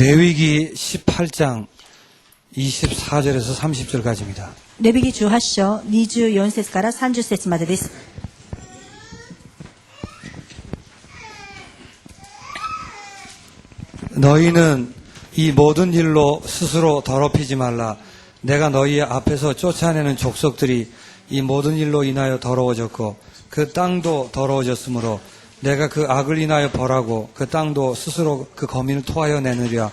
레위기 18장 24절에서 30절까지입니다. レビ記18章24節から30節までです。 너희는 이 모든 일로 스스로 더럽히지 말라. 내가 너희 앞에서 쫓아내는 족속들이 이 모든 일로 인하여 더러워졌고 그 땅도 더러워졌으므로 내가 그 악을 인하여 벌하고 그 땅도 스스로 그 거민을 토하여 내느리라.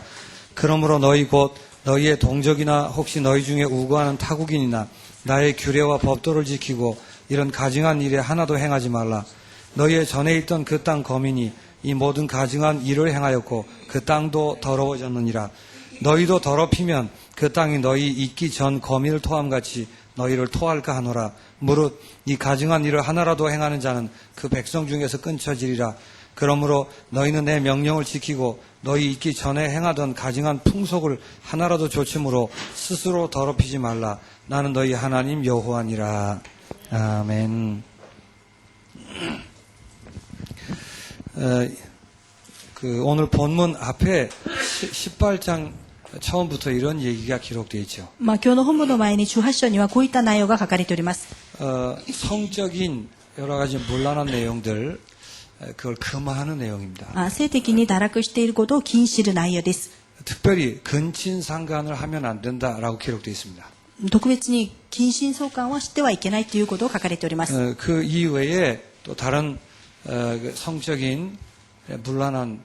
그러므로 너희 곧 너희의 동족이나 혹시 너희 중에 우고하는 타국인이나 나의 규례와 법도를 지키고 이런 가증한 일에 하나도 행하지 말라. 너희의 전에 있던 그 땅 거민이 이 모든 가증한 일을 행하였고 그 땅도 더러워졌느니라. 너희도 더럽히면 그 땅이 너희 있기 전 거민을 토함같이 너희를 토할까 하노라. 무릇 이 가증한 일을 하나라도 행하는 자는 그 백성 중에서 끊쳐지리라. 그러므로 너희는 내 명령을 지키고 너희 있기 전에 행하던 가증한 풍속을 하나라도 조침으로 스스로 더럽히지 말라. 나는 너희 하나님 여호와니라. 아멘. 오늘 본문 앞에 18장 처음부터 이런 얘기가 기록되어 있죠. 今日の本文の前に18章にはこういった内容が書かれております。 성적인 여러 가지 문란한 내용들, 그걸 금하는 내용입니다. 性的に堕落していることを禁止する内容です。 특별히 근친상간을 하면 안 된다라고 기록되어 있습니다. 特別に近親相関はしてはいけないということを書かれております。 그 이외에 또 다른 성적인 문란한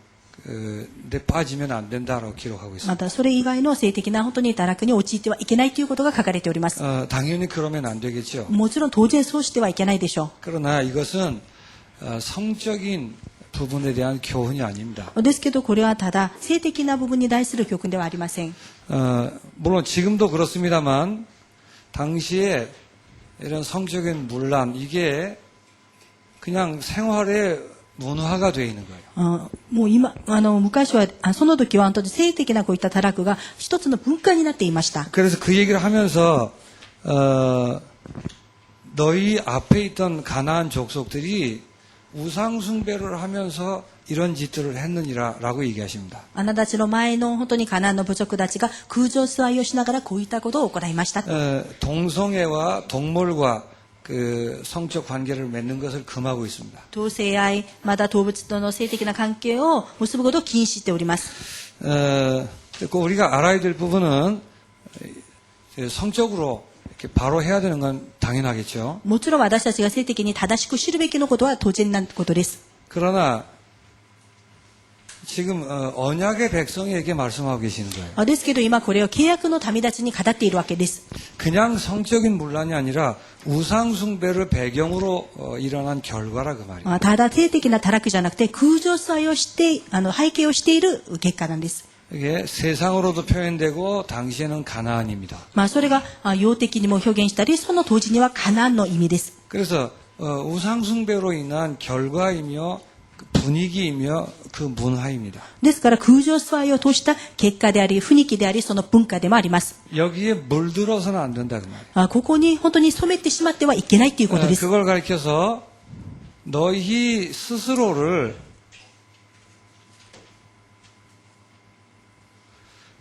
데 빠지면 안 된다라고 기록하고 있습니다. またそれ以外の性的な本当に堕落に陥ってはいけないということが書かれております。 당연히 그러면 안 되겠죠. もちろん当然そうしてはいけないでしょ 그러나 이것은 성적인 부분에 대한 교훈이 아닙니다. う。ですけどこれはただ性的な部分に対する教訓ではありません。 물론 지금도 그렇습니다만 당시에 이런 성적인 문란 이게 그냥 생활의 문화가 되어 있는 거예요. もう今昔はその時は本当に性的なこういった堕落が一つの文化になっていました。 그래서 그 얘기를 하면서 너희 앞에 있던 가나안 족속들이 우상 숭배를 하면서 이런 짓들을 했느니라라고 얘기하십니다. あなたたちの前の本当にカナンの部族たちが空上座いをしながらこういったことを行いました。 동성애와 동물과 그 성적 관계를 맺는 것을 금하고 있습니다. 同性愛また動物との性的な関係を結ぶことを禁止しております。 꼭 우리가 알아야 될 부분은 성적으로 이렇게 바로 해야 되는 건 당연하겠죠. もちろん私たちが性的に正しく知るべきのことは当然なことです。 그러나 지금 언약의 백성에게 말씀하고 계시는 거예요. ですけど今これを契約の民たちに語っているわけです。 그냥 성적인 문란이 아니라 우상 숭배를 배경으로 일어난 결과라 그 말이에요. ただ性的な堕落じゃなくて空上座いをして背景をしている結果なんです。 이게 세상으로도 표현되고 당시에는 가나안입니다. それが様的にも表現したりその当時にはカナンの意味です。 그래서 우상 숭배로 인한 결과이며 분위기이며 그 문화입니다. ですから空上座いを通した結果であり雰囲気でありその文化でもあります。 여기에 물들어서는 안 된다 그 말이에요. ここに本当に染めてしまってはいけないということです。 그걸 가리켜서 너희 스스로를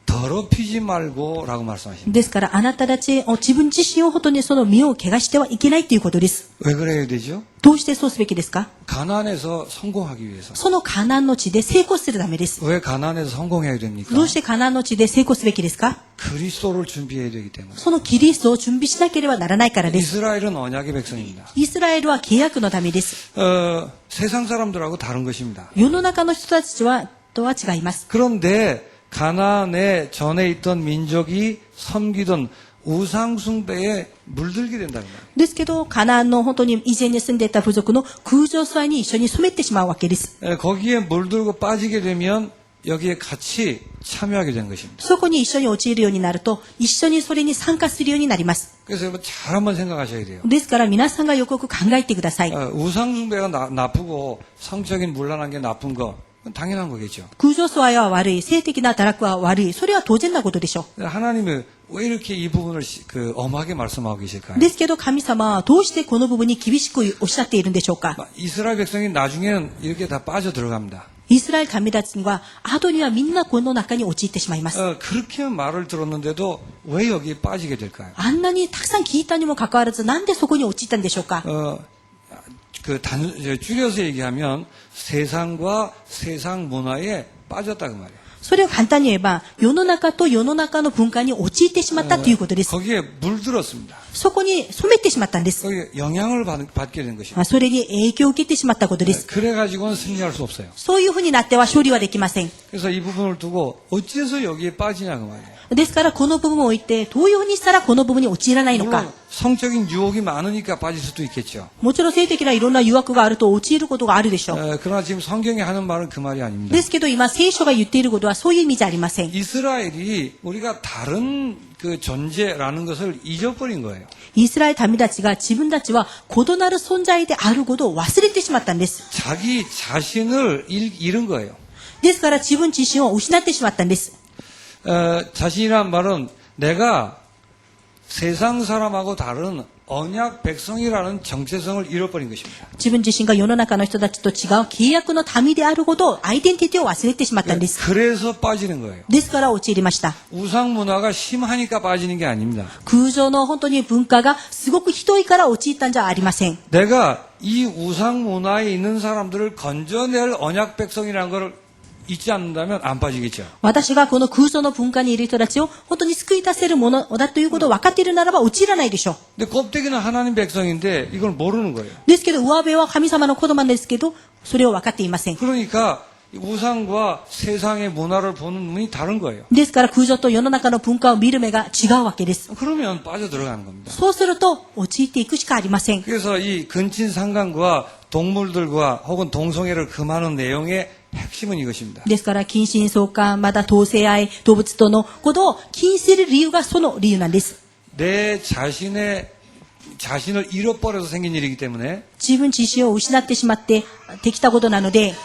더럽히지 말고라고 말씀하십니다. ですからあなたたち自分自身を本当にその身を汚してはいけないということです。 왜 그래야 되죠? どうしてそうすべきですか？ 가나안에서 성공하기 위해서. そのカナンの地で成功するためです。 왜 가나안에서 성공해야 됩니까? どうしてカナンの地で成功すべきですか？ 그리스도를 준비해야 되기 때문에. そのキリストを準備しなければならないからです。 이스라엘은 언약의 백성입니다. イスラエルは契約の民です。 세상 사람들하고 다른 것입니다. 世の中の人たちとは違います。 그런데 가나안에 전에 있던 민족이 섬기던 우상 숭배에 물들게 된다는 거예요. ですけどカナンの本当に以前に住んでいた部族の空上座いに一緒に染めてしまうわけです。 거기에 물들고 빠지게 되면 여기에 같이 참여하게 되는 것입니다. そこに一緒に陥るようになると一緒にそれに参加するようになります。 그래서 여러분 잘 한번 생각하셔야 돼요. ですから皆さんがよくよく考えてください。 우상 숭배가 나쁘고 성적인 문란한 게 나쁜 거 그건 당연한 거겠죠. 空上座いは悪い、性的な堕落は悪い、それは当然なことでしょ 하나님은 왜 이렇게 이 부분을 엄하게 말씀하고 계실까요? う。ですけど神様はどうしてこの部分に厳しくおっしゃっているんでしょうか。 이스라엘 백성이 나중에는 이렇게 다 빠져 들어갑니다. イスラエル民たちは、後にはみんなこの中に陥ってしまいます。 그렇게 말을 들었는데도 왜 여기에 빠지게 될까요? あんなにたくさん聞いたにもかかわらず、なんでそこに陥ったんでしょうか。 줄여서 얘기하면 세상과 세상 문화에 빠졌다 그 말이에요. それを簡単に言えば、世の中と世の中の文化に陥ってしまったということです。 거기에 물들었습니다. そこに染めてしまったんです。 거기에 영향을 받게 된 것입니다. それに影響を受けてしまったことです。 그래가지고는 승리할 수 없어요. そういうふうになっては勝利はできません。 그래서 이 부분을 두고 어째서 여기에 빠지냐 그 말이에요. ですから、この部分を置いて、どういうふうにしたらこの部分に陥らないのか。 물론 성적인 유혹이 많으니까 빠질 수도 있겠죠. もちろん性的ないろんな誘惑があると陥ることがあるでしょう。 그러나 지금 성경이 하는 말은 그 말이 아닙니다. ですけど今、聖書が言っていることはそういう意味じゃありません。 이스라엘이 우리가 다른 그 존재라는 것을 잊어버린 거예요. イスラエル民たちが自分たちは異なる存在であることを忘れてしまったんです。 자기 자신을 잃은 거예요. ですから自分自身を失ってしまったんです。 자신이란 말은 내가 세상 사람하고 다른 언약 백성이라는 정체성을 잃어버린 것입니다. 自分自身が世の中の人たちと違う契約の民であることをアイデンティティを忘れてしまったんです。 그래서 빠지는 거예요. ですから陥りました。 우상 문화가 심하니까 빠지는 게 아닙니다. 空上の本当に文化がすごくひどいから陥ったんじゃありません。 내가 이 우상 문화에 있는 사람들을 건져낼 언약 백성이라는 걸 잊지 않는다면 안 빠지겠죠. 私がこの空想の文化にいる人たちを本当に救い出せるものだということを分かっているならば陥らないでしょう。 근데 껍데기는 하나님 백성인데 이걸 모르는 거예요. ですけど上辺は神様の子供ですけど、それを分かっていません。 그러니까 우상과 세상의 문화를 보는 눈이 다른 거예요. ですから空想と世の中の文化を見る目が違うわけです。 그러면 빠져 들어가는 겁니다. そうすると陥っていくしかありません。 그래서 이 근친상간과 동물들과 혹은 동성애를 금하는 내용의 핵심은 이것입니다. ですから近親相関、また同性愛、動物とのことを禁止する理由がその理由なんです。 내 자신을 잃어버려서 생긴 일이기 때문에 自分自身を失ってしまってできたことなので、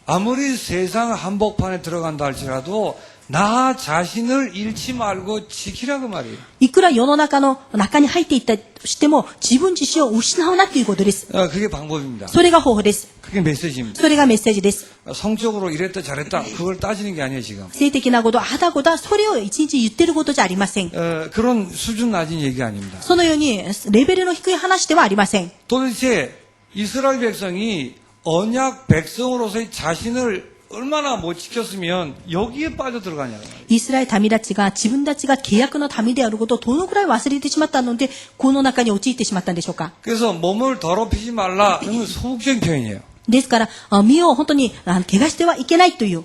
아무리 세상 한복판에 들어간다 할지라도 나 자신을 잃지 말고 지키라 그 말이에요. いくら世の中の中に入っていったとしても自分自身を失うなということです。 그게 방법입니다. それが方法です。 그게 메시지입니다. それがメッセージです。 성적으로 이랬다 잘했다 그걸 따지는 게 아니에요 지금. 性的なこと、あだこだ、それを一日言ってることじゃありません。 그런 수준 낮은 얘기가 아닙니다. そのようにレベルの低い話ではありません。 도대체 이스라엘 백성이 언약 백성으로서의 자신을 얼마나 못 지켰으면 여기에 빠져 들어가냐고. イスラエル民たちが自分たちが契約の民であることをどのくらい忘れてしまったので、この中に陥ってしまったんでしょうか。 그래서 몸을 더럽히지 말라. 이건 소극적인 표현이에요. ですから、身を本当に怪我してはいけないという。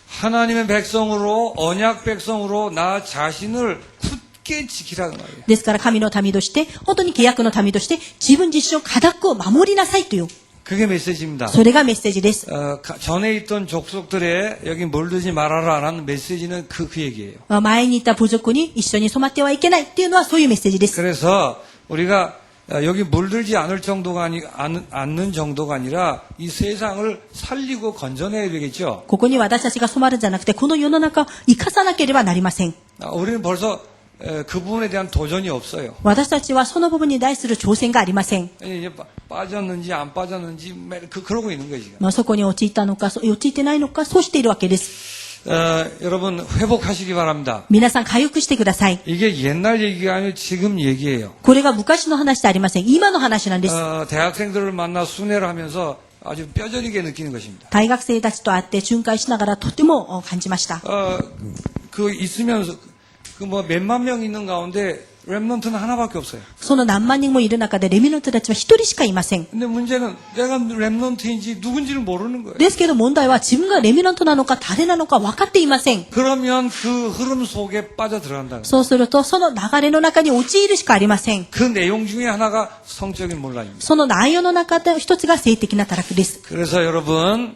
하나님의 백성으로 언약 백성으로 나 자신을 굳게 지키라는 말이에요. ですから神の民として、本当に契約の民として自分自身を固く守りなさいという。 그게 메시지입니다. それがメッセージです。 전에 있던 족속들의 여기 물들지 말아라 라는 메시지는 그 얘기예요. 前にいた部族に一緒に染まってはいけないっていうのはそういうメッセージです。 그래서 우리가 여기 물들지 않을 정도가 않는 정도가 아니라 이 세상을 살리고 건져내야 되겠죠. ここに私たちが染まるんじゃなくて、この世の中を生かさなければなりません。 우리는 벌써 그 부분에 대한 도전이 없어요. 私たちはその部分に対する挑戦がありません。 이제 빠졌는지 안 빠졌는지 그러고 있는 거예요 지금. そこに陥ったのか、陥ってないのか、そうしているわけです。 여러분 회복하시기 바랍니다. 皆さん回復してください。 이게 옛날 얘기가 아니고 지금 얘기예요. これが昔の話でありません。今の話なんです。 대학생들을 만나 순회를 하면서 아주 뼈저리게 느끼는 것입니다. 大学生たちと会って巡回しながらとても感じました。 그 있으면서 그 뭐 몇만 명 있는 가운데 렘넌트는 하나밖에 없어요. その何万人もいる中でレミナントたちは一人しかいません。 근데 문제는 내가 렘넌트인지 누군지를 모르는 거예요. ですけど問題は自分がレミナントなのか誰なのか分かっていません。 그러면 그 흐름 속에 빠져 들어간다. そうするとその流れの中に陥るしかありません。 그 내용 중에 하나가 성적인 논란입니다. その内容の中で一つが性的な堕落です。 그래서 여러분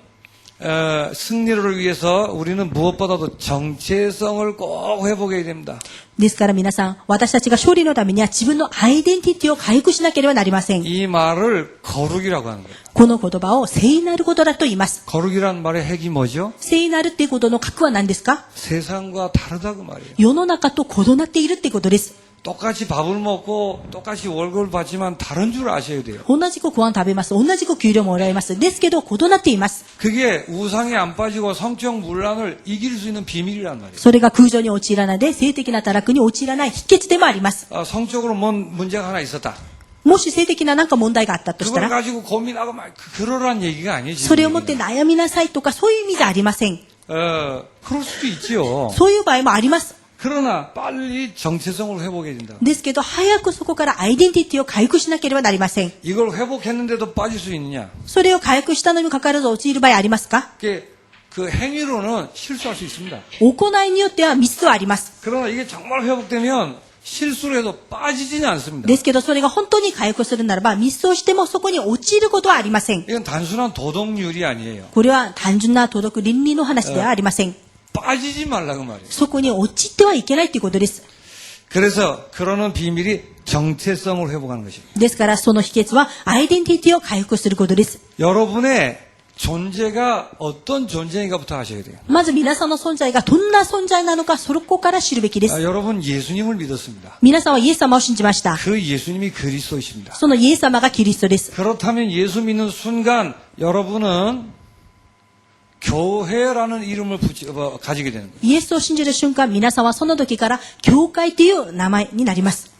승리를 위해서 우리는 무엇보다도 정체성을 꼭 회복해야 됩니다. ですから皆さん、私たちが勝利のためには自分のアイデンティティを回復しなければなりません。 이 말을 거룩이라고 하는 거예요. この言葉を聖なることだと言います。 거룩이라는 말의 핵이 뭐죠? 聖なるっていうことの核は何ですか？ 세상과 다르다고 말이에요. 世の中と異なっているってことです。 똑같이 밥을 먹고 똑같이 월급을 받지만 다른 줄 아셔야 돼요. 同じくご飯食べます。同じく給料もらいます。ですけど、異なっています。 그게 우상에 안 빠지고 성적 문란을 이길 수 있는 비밀이란 말이에요. それが空情に陥らないで、性的な堕落に陥らない秘訣でもあります。 성적으로 뭔 문제가 하나 있었다. もし性的ななんか問題があったとした 그걸 ら、 가지고 고민하고 막 그러란 얘기가 아니에요. それをもって悩みなさいとか、そういう意味じゃありません。 그럴 수도 있지요. そういう場合もあります。 그러나 빨리 정체성을 회복해야 된다. ですけど、早くそこからアイデンティティを回復しなければなりません。 이걸 회복했는데도 빠질 수 있느냐? それを回復したのにもかかわらず陥る場合ありますか？ 그 행위로는 실수할 수 있습니다. 行いによってはミスはあります。 그러나 이게 정말 회복되면 실수를 해도 빠지지는 않습니다. ですけど、それが本当に回復するならば、ミスをしてもそこに陥ることはありません。 이건 단순한 도덕률이 아니에요. これは単純な道徳倫理の話ではありません。 빠지지 말라고 말이에요. そこに陥ってはいけないということです。 그래서 그러는 비밀이 정체성을 회복하는 것입니다. ですから、その秘訣はアイデンティティを回復することです。 여러분의 존재가 어떤 존재인가부터 아셔야 돼요. まず皆さんの存在がどんな存在なのか、そこから知るべきです。 여러분 예수님을 믿었습니다. 皆さんはイエス様を信じました。 그 예수님이 그리스도이십니다. そのイエス様がキリストです。 그렇다면 예수 믿는 순간 여러분은 교회라는 이름을 가지게 되는 거예요. イエスを信じる瞬間、皆さんはその時から教会という名前になります。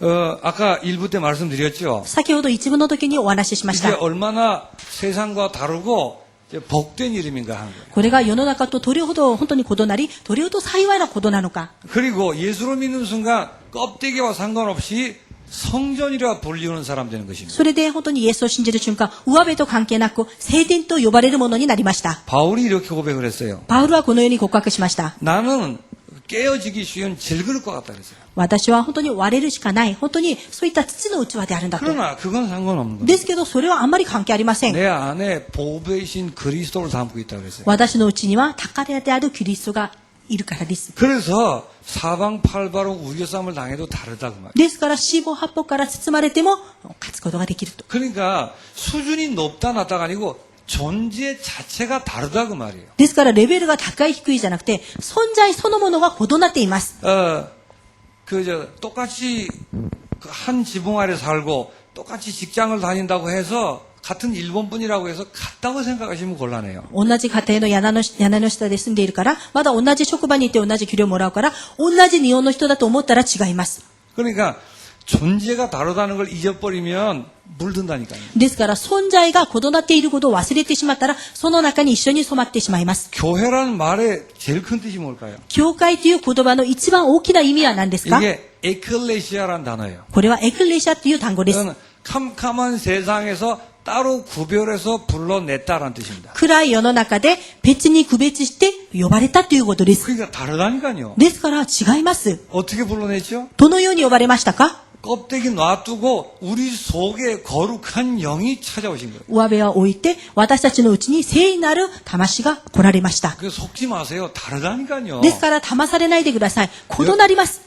아까 일부 때 말씀드렸죠. 先ほど一部の時にお話ししまし 이게 た。 얼마나 세상과 다르고 이제 복된 이름인가 하는 거예요. これが世の中とどれほど本当に異なり、どれほど幸いなことなのか。 그리고 예수를 믿는 순간 껍데기와 상관없이 성전이라 불리우는 사람 되는 것입니다. それで本当にイエスを信じる瞬間、上辺と関係なく聖殿と呼ばれるものになりました。 바울이 이렇게 고백을 했어요. パウルはこのように告白しました。 나는 깨어지기 쉬운 질그릇 것 같다 그랬어요. 私は本当に割れるしかない。本当にそういった土の器であるんだと。 그러나 그건 상관없는 거예요. ですけど、それはあんまり関係ありません。 내 안에 보배이신 그리스도를 담고 있다 그랬어요. 私のうちには宝であるキリストがいるからです。 그래서 사방팔바로 우겨싸움을 당해도 다르다 그 말이에요. ですから、四方八方から包まれても勝つことができると。 그러니까 수준이 높다 낮다가 아니고 존재 자체가 다르다 그 말이에요. ですから、レベルが高い低いじゃなくて、存在そのものが異なっています。 똑같이 한 지붕 아래 살고 똑같이 직장을 다닌다고 해서 같은 일본 분이라고 해서 같다고 생각하시면 곤란해요. 同じ家庭の屋根の下で住んでいるから、まだ同じ職場にいて同じ給料もらうから、同じ日本の人だと思ったら違います。 그러니까 존재가 다르다는 걸 잊어버리면 물든다니까요. ですから、存在が異なっていることを忘れてしまったら、その中に一緒に染まってしまいます。 교회라는 말의 제일 큰 뜻이 뭘까요? 教会という言葉の一番大きな意味は何ですか？ 이게 에클레시아라는 단어예요. これはエクレシアという単語です。 이건 캄캄한 세상에서 따로 구별해서 불러냈다라는 뜻입니다. 暗い世の中で別に区別して呼ばれたということです。 그러니까 다르다니까요. ですから違います。 어떻게 불러냈죠? どのように呼ばれましたか？ 껍데기 놔두고 우리 속에 거룩한 영이 찾아오신 거예요. 上辺は置いて、私たちのうちに聖なる魂が来られました。 그 속지 마세요. 다르다니까요. ですから騙されないでください。異なります。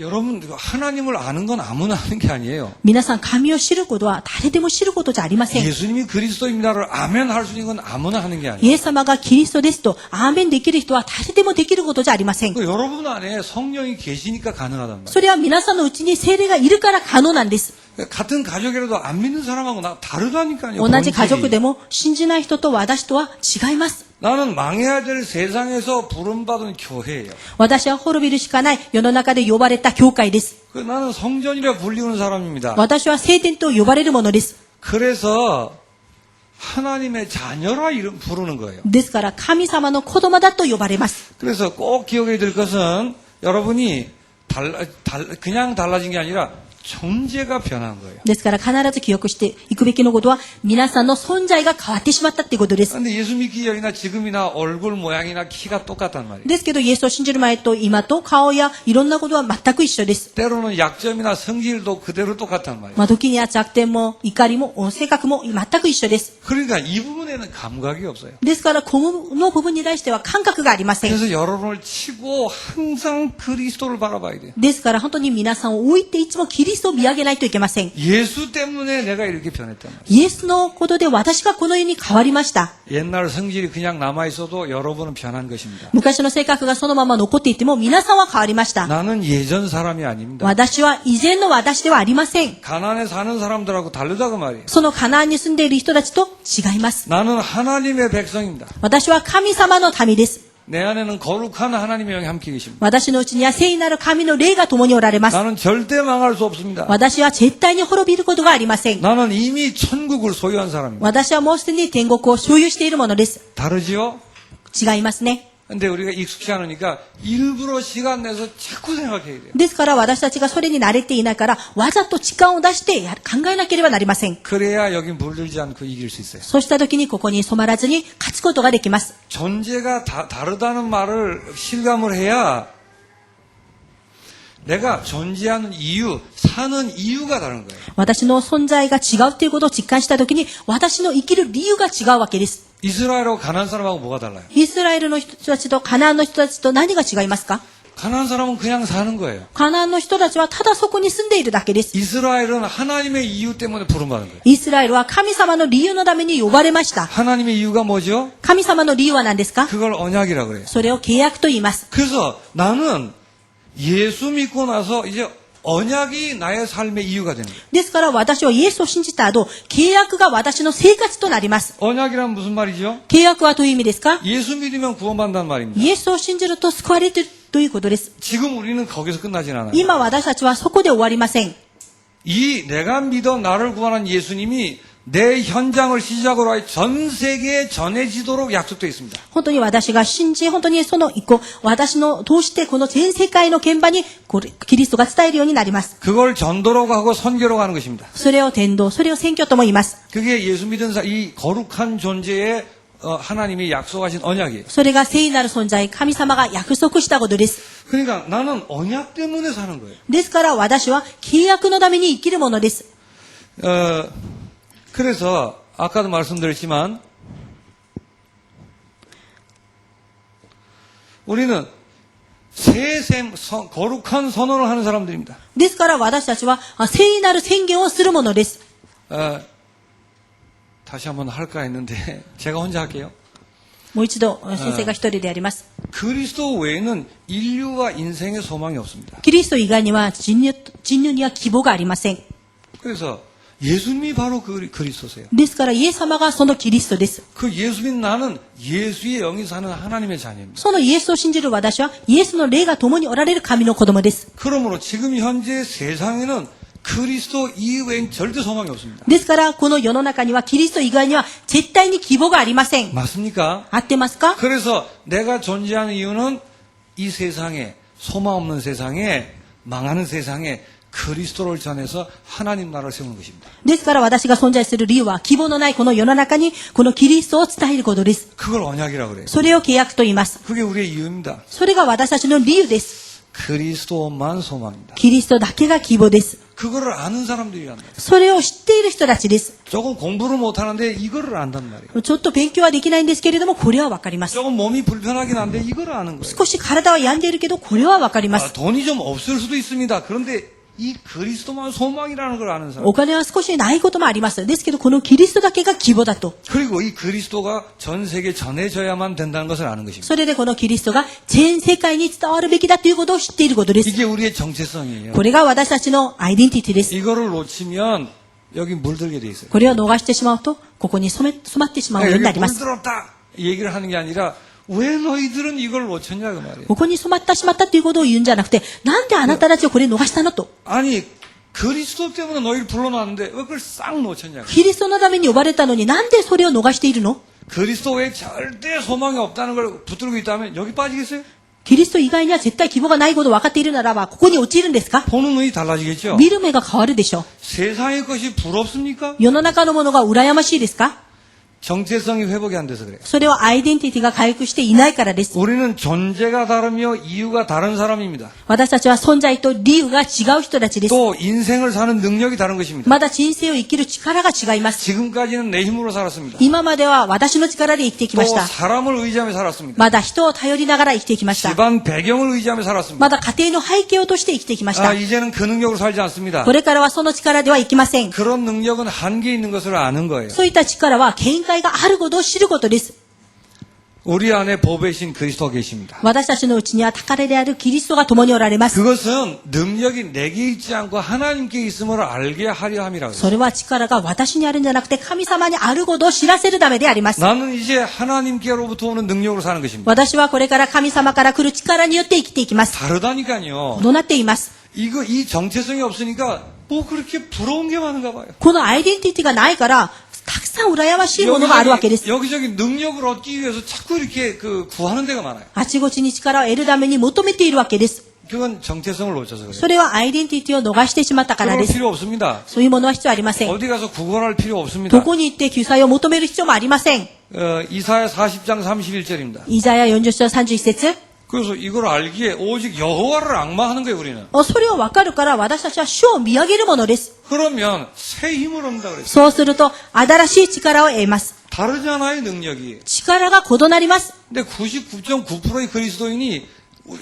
여러분 하나님을 아는 건 아무나 아는 게 아니에요. 皆さん、神を知ることは誰でも知ることじゃありません。 예수님이 그리스도입니다를 아멘 할 수 있는 건 아무나 하는 게 イ 아니에요. エス様がキリストですと、アーメンできる人は誰でもできることじゃありません。 그 여러분 안에 성령이 계시니까 가능하단 말이에요. それは皆さんのうちに聖霊がいるから可能なんです。 같은 가족이라도 안 믿는 사람하고 나 다르다니까요. 同じ家族 본질이. でも信じない人と私とは違います。 나는 망해야 될 세상에서 부름받은 교회예요. 私は滅びるしかない世の中で呼ばれた教会です。 나는 성전이라 불리우는 사람입니다. 私は聖殿と呼ばれるものです。 그래서 하나님의 자녀라 이름 부르는 거예요. ですから神様の子供だと呼ばれます。 그래서 꼭 기억해야 될 것은 여러분이 그냥 달라진 게 아니라 존재가 변한 거예요. ですから必ず記憶していくべきのことは皆さんの存在が変わってしまったっていうことです。 근데 예수 믿기 전이나 지금이나 얼굴 모양이나 키가 똑같단 말이에요. ですけどイエスを信じる前と今と顔やいろんなことは全く一緒です。 때로는 약점이나 성질도 그대로 똑같단 말이에요. まあ、時には弱点も怒りも性格も全く一緒です。 그러니까 이 부분에는 감각이 없어요. ですからこの部分に対しては感覚がありません。 그래서 여러분을 치고 항상 그리스도를 바라봐야 돼요. ですから本当に皆さんを置いていつもキリリストを見上げないといけません。 예수 때문에 내가 이렇게 변했단 말이에요. イエスのことで私がこのように変わりました。 옛날 성질이 그냥 남아있어도 여러분은 변한 것입니다. 昔の性格がそのまま残っていても皆さんは変わりました。 나는 예전 사람이 아닙니다. 私は以前の私ではありません。 가난에 사는 사람들하고 다르다 그 말이에요. そのカナンに住んでいる人たちと違います。 나는 하나님의 백성입니다. 私は神様の民です。 내 안에는 거룩한 하나님의 영이 함께 계십니다. 私のうちには聖なる神の霊が共におられます。 나는 절대 망할 수 없습니다. 私は絶対に滅びることがありません。 나는 이미 천국을 소유한 사람입니다. 私はもうすでに天国を所有しているものです。 다르지요? 違いますね。 근데 우리가 익숙치 않으니까 일부러 시간 내서 자꾸 생각해야 돼요. ですから私たちがそれに慣れていないから、わざと時間を出して考えなければなりません。 그래야 여기 물들지 않고 이길 수 있어요. そうした時にここに染まらずに勝つことができます。 존재가 다르다는 말을 실감을 해야 내가 존재하는 이유, 사는 이유가 다른 거예요. 私の存在が違うということを実感した時に、私の生きる理由が違うわけです。 이스라엘하고 가난한 사람하고 뭐가 달라요? イスラエルの人たちとカナンの人たちと何が違いますか？ 가난한 사람은 그냥 사는 거예요. カナンの人たちはただそこに住んでいるだけです。 이스라엘은 하나님의 이유 때문에 부름받은 거예요. イスラエルは神様の理由のために呼ばれました。 하나님의 이유가 뭐죠? 神様の理由は何ですか？ 그걸 언약이라고 그래요. それを契約と言います。 그래서 나는 예수 믿고 나서 이제 언약이 나의 삶의 이유가 되는 거예요. ですから私はイエスを信じた後、契約が私の生活となります。 언약이란 무슨 말이죠? 契約はどういう意味ですか？ 예수 믿으면 구원받는다는 말입니다. イエスを信じると救われるということです。 지금 우리는 거기서 끝나진 않아요. 今私たちはそこで終わりません。 이 내가 믿어 나를 구원한 예수님이 내 현장을 시작으로 하여 전 세계에 전해지도록 약속되어 있습니다. 本当に私が信じ、本当にその一個、私の通してこの全世界の現場にキリストが伝えるようになります。 그걸 전도라고 하고 선교라고 하는 것입니다. それを伝道、それを宣教とも言います。 그게 예수 믿은 이 거룩한 존재에 하나님이 약속하신 언약이에요. それが聖なる存在、神様が約束したことです。 그러니까 나는 언약 때문에 사는 거예요. ですから私は契約のために生きるものです。 그래서 아까도 말씀드렸지만 우리는 거룩한 선언을 하는 사람들입니다. ですから私たちは聖なる宣言をするものです。 다시 한번 할까 했는데 제가 혼자 할게요. もう一度先生が一人でやります。 그리스도 외에는 인류와 인생의 소망이 없습니다. キリスト以外には人類には希望がありません。 그래서 예수님이 바로 그리스도세요. ですからイエス様がそのキリストです。 그 예수 믿는 나는 예수의 영이 사는 하나님의 자녀입니다. そのイエスを信じる私はイエスの霊が共におられる神の子供です。 그러므로 지금 현재 세상에는 그리스도 이외엔 절대 소망이 없습니다. ですからこの世の中にはキリスト以外には絶対に希望がありません。 맞습니까? 合ってますか？ 그래서 내가 존재하는 이유는 이 세상에 소망 없는 세상에 망하는 세상에 그리스도를 전해서 하나님 나라를 세우는 것입니다. ですから私が存在する理由は希望のないこの世の中にこのキリストを伝えることです。 그걸 언약이라고 그래요. それを契約と言います。 그게 우리의 이유입니다. それが私たちの理由です。 그리스도만 소망입니다. キリストだけが希望です。 그거를 아는 사람들이란 말이에요. それを知っている人たちです。 조금 공부를 못하는데 이거를 안단 말이에요. ちょっと勉強はできないんですけれども、これはわかります。 조금 몸이 불편하긴 한데 이거를 아는 거예요. 少し体は病んでいるけど、これはわかりま 아, す。 돈이 좀 없을 수도 있습니다. 그런데 이 그리스도만 소망이라는 걸 아는 사람. お金は少しないこともあります。ですけど、このキリストだけが希望だと。 그리고 이 그리스도가 전 세계에 전해져야만 된다는 것을 아는 것입니다. それでこのキリストが全世界に伝わるべきだということを知っていることです。 이게 우리의 정체성이에요. これが私たちのアイデンティティです。 이거를 놓치면 여기 물들게 돼 있어요. これを逃してしまうと、ここに染まってしまうようにな 여기 ります。 물들었다 얘기를 하는 게 아니라 왜 너희들은 이걸 놓쳤냐 그 말이에요. ここに染まってしまったということを言うんじゃなくて、なんであなたたちをこれ逃したのと。 아니 그리스도 때문에 너희를 불러놨는데 왜 그걸 싹 놓쳤냐고. キリストのために呼ばれたのになんでそれを逃しているの？ 그리스도 외에 절대 소망이 없다는 걸 붙들고 있다면 여기 빠지겠어요? キリスト以外には絶対希望がないことを分かっているならば、ここに陥るんですか？ 보는 눈이 달라지겠죠? 見る目が変わるでしょう。 세상의 것이 부럽습니까? 世の中のものが羨ましいですか？ 정체성이 회복이 안 돼서 그래요. それはアイデンティティが回復していないからです。 우리는 존재가 다르며 이유가 다른 사람입니다. 私たちは存在と理由が違う人たちです。 또 인생을 사는 능력이 다른 것입니다. まだ人生を生きる力が違います。 지금까지는 내 힘으로 살았습니다. 今までは私の力で生きてきま 또 した。 사람을 의지하며 살았습니다. まだ人を頼りながら生きてきました。 집안 배경을 의지하며 살았습니다. まだ家庭の背景をとして生きてきました 이제는 그 능력으로 살지 않습니다. これからはその力ではいきません。 그런 능력은 한계 있는 것을 아는 거예요. そういった力は限界があることを知ることです。 우리 안에 보배신 그리스도가 계십니다. 私たちのうちには宝であるキリストが共におられます。 그것은 능력이 내게 있지 않고 하나님께 있음을 알게 하려 함이라고 それは力が私にあるんじゃなくて神様にあることを知らせるためであります。 나는 이제 하나님께로부터 오는 능력으로 사는 것입니다. 私はこれから神様から来る力によって生きていきます。 다르다니까요. 異なっています。 이 정체성이 없으니까 뭐 그렇게 부러운 게 많은가 봐요. このアイデンティティがないから、たくさん羨ましいものがあるわけです。 여기저기 능력을 얻기 위해서 자꾸 이렇게 구하는 데가 많아요. あちこちに力を得るために求めているわけです。 그건 정체성을 놓쳐서 그래요. それはアイデンティティを逃してしまったからで 그럴 す。 필요 없습니다. そういうものは必要ありません。 어디 가서 구걸할 필요 없습니다. どこに行って救済を求める必要もありません。 이사야 40장 31절입니다. イザヤ40章31節 그래서 이걸 알기에 오직 여호와를 악마하는 거예요, 우리는. それを分かるから私たちは主を見上げるものです。 그러면 새 힘을 얻는다 그랬어요. そうすると新しい力を得ます。 다르잖아요, 능력이. 力が異なります。 근데 99.9%의 그리스도인이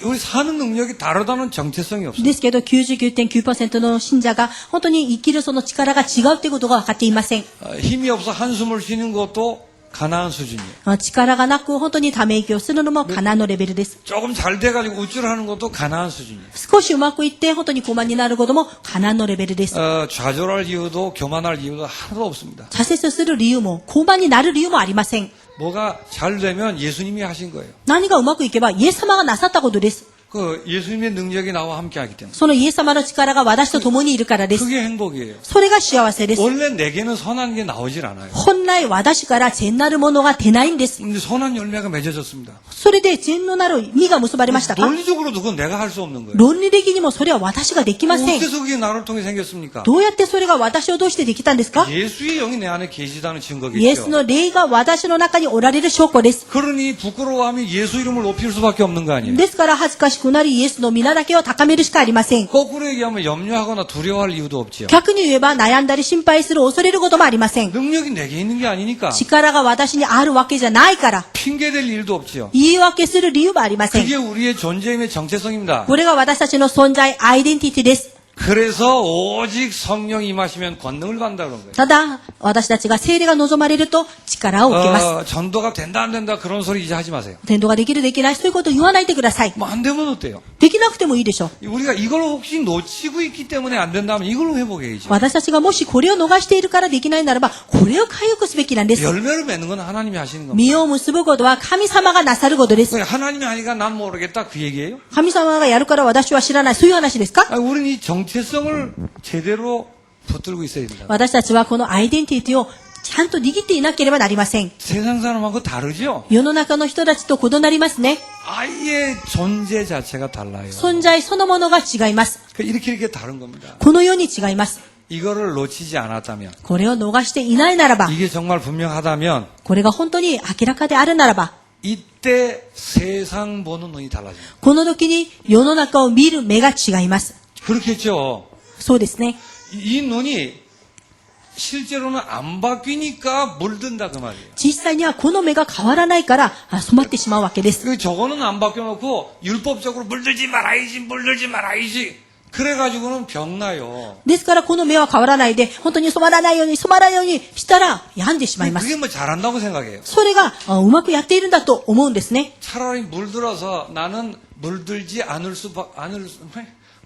우리 사는 능력이 다르다는 정체성이 없어요. ですけど 99.9% の信者が本当に生きるその力が違うということが分かっていません。 힘이 없어 한숨을 쉬는 것도 가난한 수준이에요. 力がなく本当にため息をするのもカナのレベルです。 조금 잘 돼가지고 우쭐하는 것도 가난한 수준이에요. 少しうまくいって本当に高慢になることもカナのレベルです。 좌절할 이유도 교만할 이유도 하나도 없습니다. 挫折する理由も高慢になる理由もありません。 뭐가 잘 되면 예수님이 하신 거예요. 何がうまくいけばイエス様がなさったことです。 그 예수님의 능력이 나와 함께하기 때문에 そのイエス様の力が私と共にいるからです。 그게 행복이에요. それが幸せです。 원래 내게는 선한 게 나오질 않아요. 本来私から善なるものが出ないんです。 근데 선한 열매가 맺어졌습니다. それで善のなる実が結ばれましたか？ 논리적으로도 그건 내가 할 수 없는 거예요. 論理的にもそれは私ができません。 어째서 그게 나를 통해 생겼습니까? どうやってそれが私を通してできたんですか？ 예수의 영이 내 안에 계시다는 イエス 증거겠죠. の霊が私の中におられる証拠です。 그러니 부끄러워하면 예수 이름을 높일 수밖에 없는 거 아니에요. ですから恥ずかしくなりイエスの皆だけを高めるしかありません。 거꾸로 얘기하면 염려하거나 두려워할 이유도 없지요. 逆に言えば悩んだり心配する恐れることもありません。 능력이 내게 있는 게 아니니까 力が私にあるわけじゃないから、 핑계댈 일도 없지요. 言い訳する理由もありません。 그게 우리의 존재임의 정체성입니다. これが私たちの存在、アイデンティティです。 그래서 오직 성령이 임하시면 권능을 받는다 그런 거예요. ただ、私たちが聖霊が望まれると力を受けます。 전도가 된다 안 된다 그런 소리 이제 하지 마세요. 伝道ができるできない、そういうことを言わないでください。 뭐 안 되면 어때요? できなくてもいいでしょう。 우리가 이걸 혹시 놓치고 있기 때문에 안 된다면 이걸로 회복해야죠. 私たちがもしこれを逃しているからできないならば、これを回復すべきなんです。 열매를 맺는 건 하나님이 하시는 겁니다. 実を結ぶことは神様がなさることです。 하나님이 하니까 난 모르겠다 그 얘기예요? 神様がやるから私は知らない、そういう話ですか？ 우리는 이 정체성을 제대로 붙들고 있어야 됩니다. 私たちはこのアイデンティティをちゃんと握っていなければなりません。 세상 사람하고 다르죠? 世の中の人たちと異なりますね。 아예 존재 자체가 달라요. 存在そのものが違います。 이렇게 다른 겁니다. このように違います。 이거를 놓치지 않았다면 これを逃していないならば、 이게 정말 분명하다면 これが本当に明らかであるならば、 이때 세상 보는 눈이 달라집니다. この時に世の中を見る目が違います。 그렇겠죠. そうですね。 이 눈이 실제로는 안 바뀌니까 물든다 그 말이에요. 実際にはこの目が変わらないから染まってしまうわけです。 저거는 안 바뀌어놓고 율법적으로 물들지 말아야지 그래가지고는 병나요. ですからこの目は変わらないで、本当に染まらないようにしたら病んでしまいます。 그게 뭐 잘한다고 생각해요. それがうまくやっているんだと思うんですね。 차라리 물들어서 나는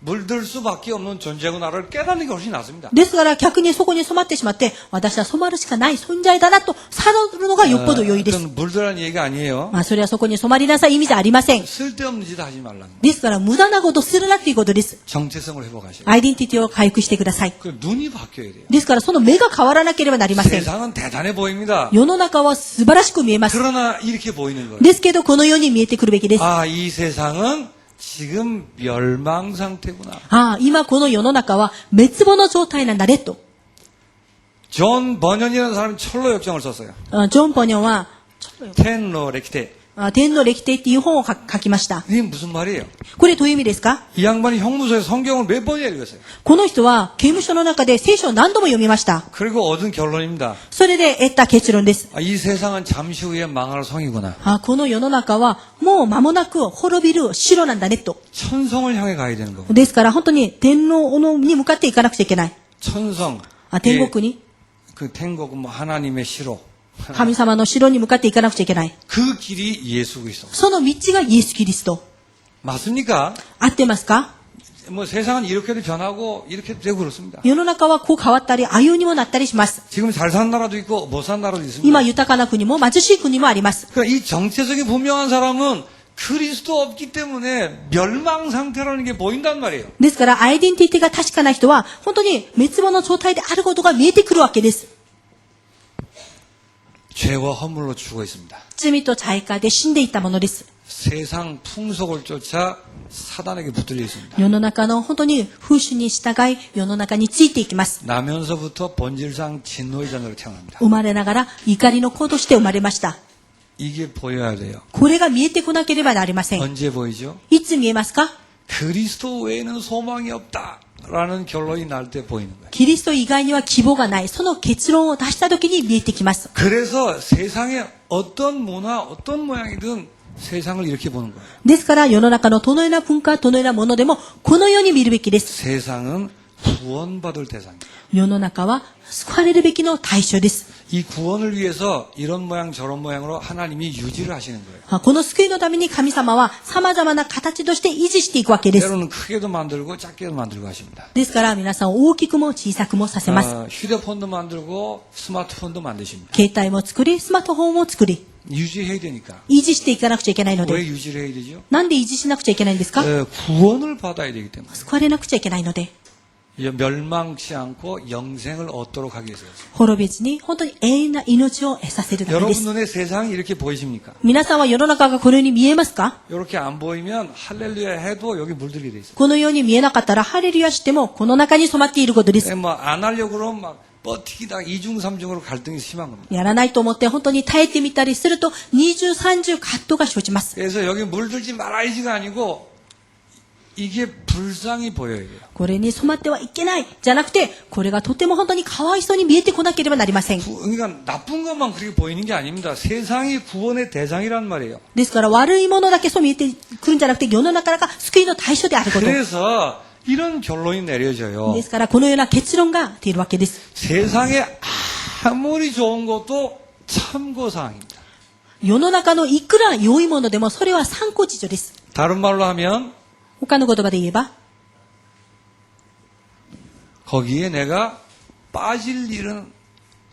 물들 수밖에 없는 존재구나를 깨닫는 게 훨씬 낫습니다. ですから逆にそこに染まってしまって、私は染まるしかない存在だなと悟るのがよっぽど良いです。 그건 물들라는 얘기가 아니에요. それはそこに染まりなさい意味じゃありません。 쓸데없는 짓 하지 말라는 거예요. ですから無駄なことするなっていうことです。 정체성을 회복하셔야 돼요. アイデンティティを回復してください。 그 눈이 바뀌어야 돼요. ですからその目が変わらなければなりません。 세상은 대단해 보입니다. 世の中は素晴らしく見えます。 그러나 이렇게 보이는 거예요. ですけどこのように見えてくるべきです。이 세상은 지금 멸망 상태구나. 今この世の中は滅亡の状態なんだねと。존 버년이라는 사람이 철로 역정을 썼어요. ジョン・ポニョンは、 텐로 레키테. 天の歴帝っていう本を書きました。 이게 무슨 말이에요? これどういう意味ですか？ 이 양반이 형무소에서 성경을 몇 번이나 읽었어요. この人は刑務所の中で聖書を何度も読みました。 그리고 얻은 결론입니다. それで得た結論です。 이 세상은 잠시 후에 망할 성이구나. この世の中はもう間もなく滅びる城なんだねと。 천성을 향해 가야 되는 거고. ですから本当に天皇に向かっていかなくちゃいけない。 천성. 天国に、 그天国뭐 하나님의 시로. 神様の城に向かっていかなくちゃいけない。 그 길이 예수 그리스도. その道がイエス・キリスト。 맞습니까? 合ってますか？ 뭐 세상은 이렇게도 변하고 이렇게도 되고 그렇습니다. 世の中はこう変わったり、ああいうにもなったりします。 지금 잘 사는 나라도 있고 못 사는 나라도 있습니다. 今豊かな国も貧しい国もあります。 그러니까 이 정체성이 분명한 사람은 그리스도 없기 때문에 멸망 상태라는 게 보인단 말이에요. ですから、アイデンティティが確かな人は、本当に滅亡の状態であることが見えてくるわけです。 죄와 허물로 죽어 있습니다. 罪と罪過で死んでいったものです。 세상 풍속을 쫓아 사단에게 붙들려 있습니다. 世の中の本当に風習に従い、世の中についていきます。 나면서부터 본질상 진노의 자녀로 태어납니다. 生まれながら怒りの子として生まれました。 이게 보여야 돼요. これが見えてこなければなりません。 언제 보이죠? いつ見えますか？ 그리스도 외에는 소망이 없다라는 결론이 날 때 보이는 거예요. キリスト以外には希望がない。その結論を出した時に見えてきます。 그래서 세상에 어떤 문화, 어떤 모양이든 세상을 이렇게 보는 거예요. ですから世の中のどのような文化、どのようなものでもこのように見るべきです。 세상은 구원받을 대상이에요. 世の中は救われるべきの対象です。 이 구원을 위해서 이런 모양 저런 모양으로 하나님이 유지를 하시는 거예요. この救いのために神様は様々な形として維持していくわけです。 때로는 크게도 만들고 작게도 만들고 하십니다. ですから皆さん大きくも小さくもさせます。 휴대폰도 만들고 스마트폰도 만드십니다. 携帯も作り、スマートフォンも作り、 유지해야 되니까. 維持していかなくちゃいけないの 왜 で。 유지를 해야 되죠? なんで維持しなくちゃいけないんですか？ 구원을 받아야 되기 때문에. 救われなくちゃいけないので。 멸망치 않고 영생을 얻도록 하기 위해서요. 滅びずに本当に永遠な命を得させるためで 여러분 す。 눈에 세상이 이렇게 보이십니까? 皆さんは世の中がこのように見えますか？ 이렇게 안 보이면 할렐루야 해도 여기 물들게 돼 있어요. このように見えなかったらハレルヤしてもこの中に染まっていることです。 안 하려고 그러면 막 버티기다가 2중, 3중으로 갈등이 심한 겁니다. やらないと思って本当に耐えてみたりすると二重三重葛藤が生じます。 그래서 여기 물들지 말아야지가 아니고 이게 불쌍히 보여야 돼요. これに染まってはいけないじゃなくて、これがとても本当にかわいそうに見えてこなければなりません。 그러니까 나쁜 것만 그렇게 보이는 게 아닙니다. 세상이 구원의 대상이란 말이에요. ですから悪いものだけそう見えてくるんじゃなくて、世の中が救いの対象であること。で 그래서 이런 결론이 내려져요. すからこのような結論が出るわけです。 세상에 아무리 좋은 것도 참고사항입니다. 世の中のいくら良いものでもそれは参考事情です。 다른 말로 하면 他の言葉で言えば、 거기에 내가 빠질 일은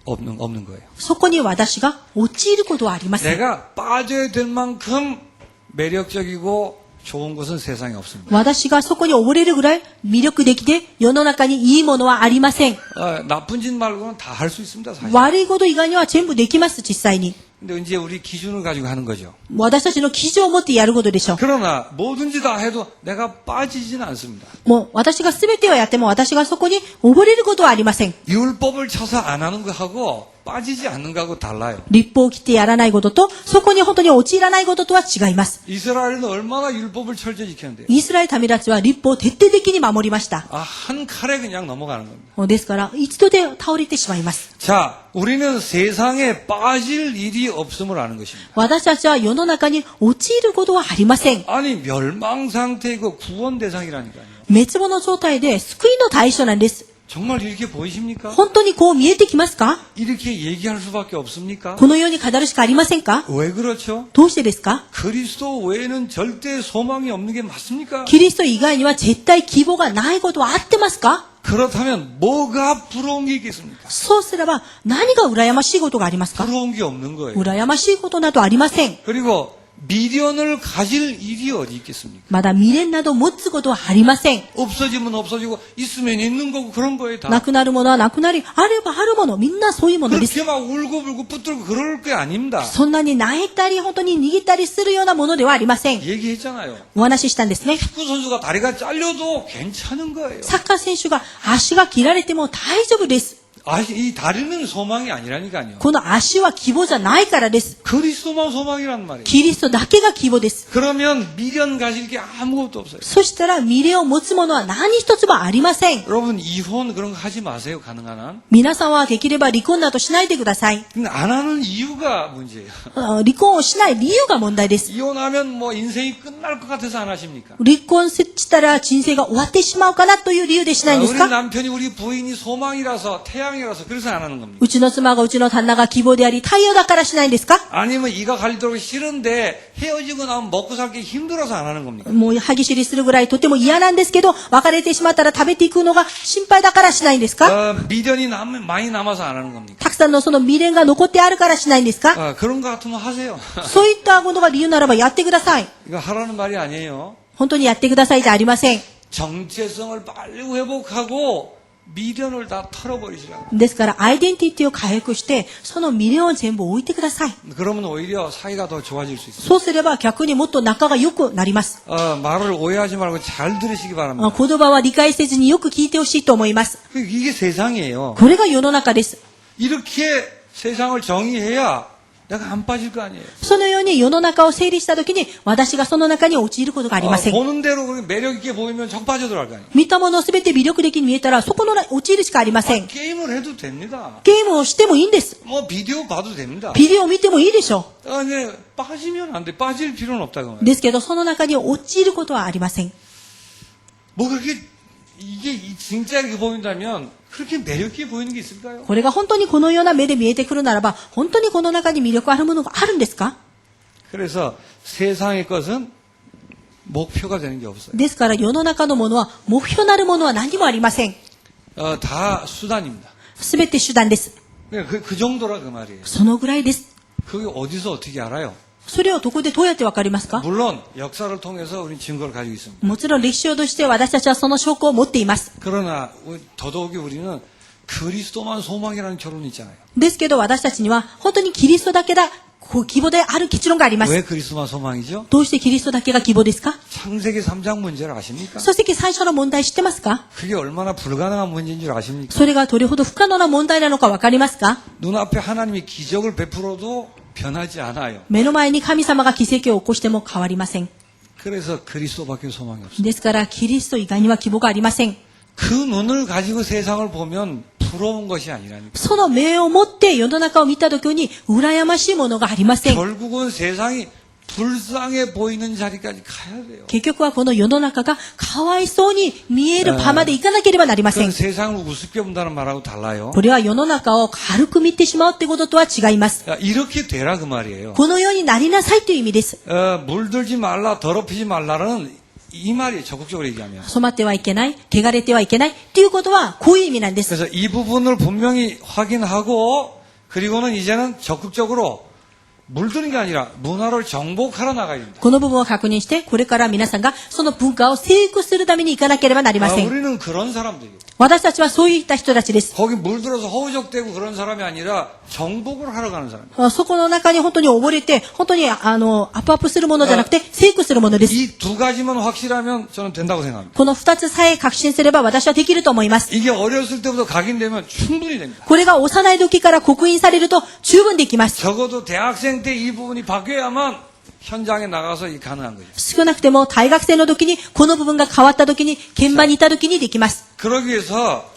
없는 거예요. そこに私が陥ることはありません。 내가 빠져야 될 만큼 매력적이고 좋은 것은 세상에 없습니다. 私がそこに溺れるぐらい魅力的で世の中にいいものはありません。 나쁜 짓 말고는 다 할 수 있습니다. 사실. 悪いこと以外には全部できます、実際に。 근데 이제 우리 기준을 가지고 하는 거죠. 私たちの基準を持ってやることでしょう。 그러나 뭐든지 다 해도 내가 빠지지는 않습니다. もう私が全てをやっても私がそこに溺れることはありません。 율법을 쳐서 안 하는 거하고 빠지지 않는 거하고 달라요. 立法を切ってやらないことと、そこに本当に陥らないこととは違います。 이스라엘은 얼마나 율법을 철저히 지켰는데요. イスラエル民たちは立法を徹底的に守りました。 한 칼에 그냥 넘어가는 겁니다. ですから、一度で倒れてしまいます。 자, 우리는 세상에 빠질 일이 없음을 아는 것입니다. 私たちは世の中に陥ることはありません。 아니 멸망 상태이고 구원 대상이라니까요. 滅亡の状態で救いの対象なんです。 정말 이렇게 보이십니까? 本当にこう見えてきますか？ 이렇게 얘기할 수밖에 없습니까? このように語るしかありませんか？ 왜 그렇죠? どうしてですか？ 그리스도 외에는 절대 소망이 없는 게 맞습니까? キリスト以外には絶対希望がないことは合ってますか？ 그렇다면 뭐가 부러운 게 있겠습니까? そうすれば何が羨ましいことがありますか？ 부러운 게 없는 거예요. 羨ましいことなどありません。 그리고 미련을 가질 일이 어디 있겠습니까? まだ未練など持つことはありません。 없어지면 없어지고 있으면 있는 거고 그런 거예요 다. なくなるものはなくなり、あればあるもの、みんなそういうものです。 그렇게 막 울고불고 붙들고 그럴 게 아닙니다. そんなに泣いたり、本当に逃げたりするようなものではありません。 얘기했잖아요. お話ししたんですね。 축구 선수가 다리가 잘려도 괜찮은 거예요. サッカー選手が足が切られても大丈夫です。이 다리는 소망이 아니라니까요. この足は希望じゃないからです。 그리스도만 소망이란 말이에요. キリストだけが希望です。 그러면 미련 가질 게 아무것도 없어요. そしたら未練を持つものは何一つもありません。 여러분 이혼 그런 거 하지 마세요. 가능한 한. 皆さんはできれば離婚などしないでください。 근데 안 하는 이유가 문제예요. 離婚をしない理由が問題です。 이혼하면 뭐 인생이 끝날 것 같아서 안 하십니까? 離婚したら人生が終わってしまうかなという理由でしないんです 우리 か？ 남편이 우리 부인이 소망이라서 태양이라서 그래서 안 하는 겁니다. うちの妻がうちの旦那が希望であり太陽だからしないんですか？ 아니면 이가 갈리도록 싫은데 헤어지고 나면 먹고 살기 힘들어서 안 하는 겁니까? もう歯ぎしりするぐらいとても嫌なんですけど、別れてしまったら食べていくのが心配だからしないんですか？ 미련이 많이 남아서 안 하는 겁니까? たくさんのその未練が残ってあるからしないんですか？ 그런 거 같으면 하세요. そういったことが理由ならばやってください。 이거 하라는 말이 아니에요. 本当にやってくださいじゃありません。 정체성을 빨리 회복하고 미련을 다 털어버리시라고. ですから、アイデンティティを回復して、その未練を全部置いてください。 그러면 오히려 사이가 더 좋아질 수 있어요. そうすれば逆にもっと仲が良くなります。 말을 오해하지 말고 잘 들으시기 바랍니다. 言葉は理解せずによく聞いてほしいと思います。 이게 세상이에요. これが世の中です。 이렇게 세상을 정의해야 내가 안 빠질 거 아니에요. そのように世の中を整理したときに、私がその中に陥ることがありません。 보는 대로 매력 있게 보이면 적 빠져들어갈 거 아니에요. 見たものすべて魅力的に見えたら、そこの陥るしかありません。 게임을 해도 됩니다. ゲームをしてもいいんです。 뭐 비디오 봐도 됩니다. ビデオを見てもいいでしょ 근데 빠지면 안 돼. 빠질 필요는 없다고 う。 말이에요. ですけど、その中に陥ることはありません。 뭐 그렇게 이게 진짜 이렇게 보인다면 그렇게 매력 있게 보이는 게 있을까요? これが本当にこのような目で見えてくるならば、本当にこの中に魅力あるものがあるんですか？ 그래서 세상의 것은 목표가 되는 게 없어요. ですから世の中のものは、目標なるものは何もありません。 다 수단입니다. すべて手段です。 그 정도라 그 말이에요. そのぐらいです。 그게 어디서 어떻게 알아요? それをどこでどうやってわかりますか？ 물론 역사를 통해서 우리는 증거를 가지고 있습니다. もちろん歴史を通して私たちはその証拠を持っています。 그러나 더더욱이 우리는 그리스도만 소망이라는 결론이 있잖아요. ですけど私たちには本当にキリストだけだ、希望である結論がありま 왜 す。 그리스도만 소망이죠? どうしてキリストだけが希望ですか？ 창세기 3장 문제를 아십니까? 書籍最初の問題知ってますか？ 그게 얼마나 불가능한 문제인 줄 아십니까? それがどれほど不可能な問題なのかわかりますか？ 눈앞에 하나님이 기적을 베풀어도 변하지 않아요. 目の前に神様が奇跡を起こしても変わりません。 그래서 그리스도밖에 소망이 없어요. ですからキリスト以外には希望がありません。 그 눈을 가지고 세상을 보면 부러운 것이 아니라니까. その目を持って世の中を見たときに羨ましいものがありません。 결국은 세상이 불쌍해 보이는 자리까지 가야 돼요. 結局はこの世の中がかわいそうに見える場まで行かなければなりませ 그건 ん。 세상을 우습게 본다는 말하고 달라요. これは世の中を軽く見てしまうってこととは違います。 이렇게 되라 그 말이에요. このようになりなさいという意味です。 물들지 말라, 더럽히지 말라는 이 말이 적극적으로 얘기하면. 染まってはいけない、汚れてはいけないっていうことはこういう意味なんです。 그래서 이 부분을 분명히 확인하고 그리고는 이제는 적극적으로 물드는 게 아니라 문화를 정복하러 나가야 됩니다. この部分を確認して、これから皆さんがその文化を征服するために行かなければなりません。 우리는 그런 사람들이에요. 私たちはそういった人たちです。 거기 물들어서 허우적대고 그런 사람이 아니라 정복을 하러 가는 사람. そこの中に本当に溺れて、本当にアップアップするものじゃなくて、征服するものです。 이 두 가지만 확실하면 저는 된다고 생각합니다. この二つさえ確信すれば私はできると思います。 이게 어렸을 때부터 각인되면 충분히 됩니다. これが幼い時から刻印されると十分できます。 적어도 대학생 때 이 부분이 바뀌어야만 현장에 나가서 이 가능한 거죠. 少なくても大学生の時にこの部分が変わった時に現場にいた時にできます。 그러기 위해서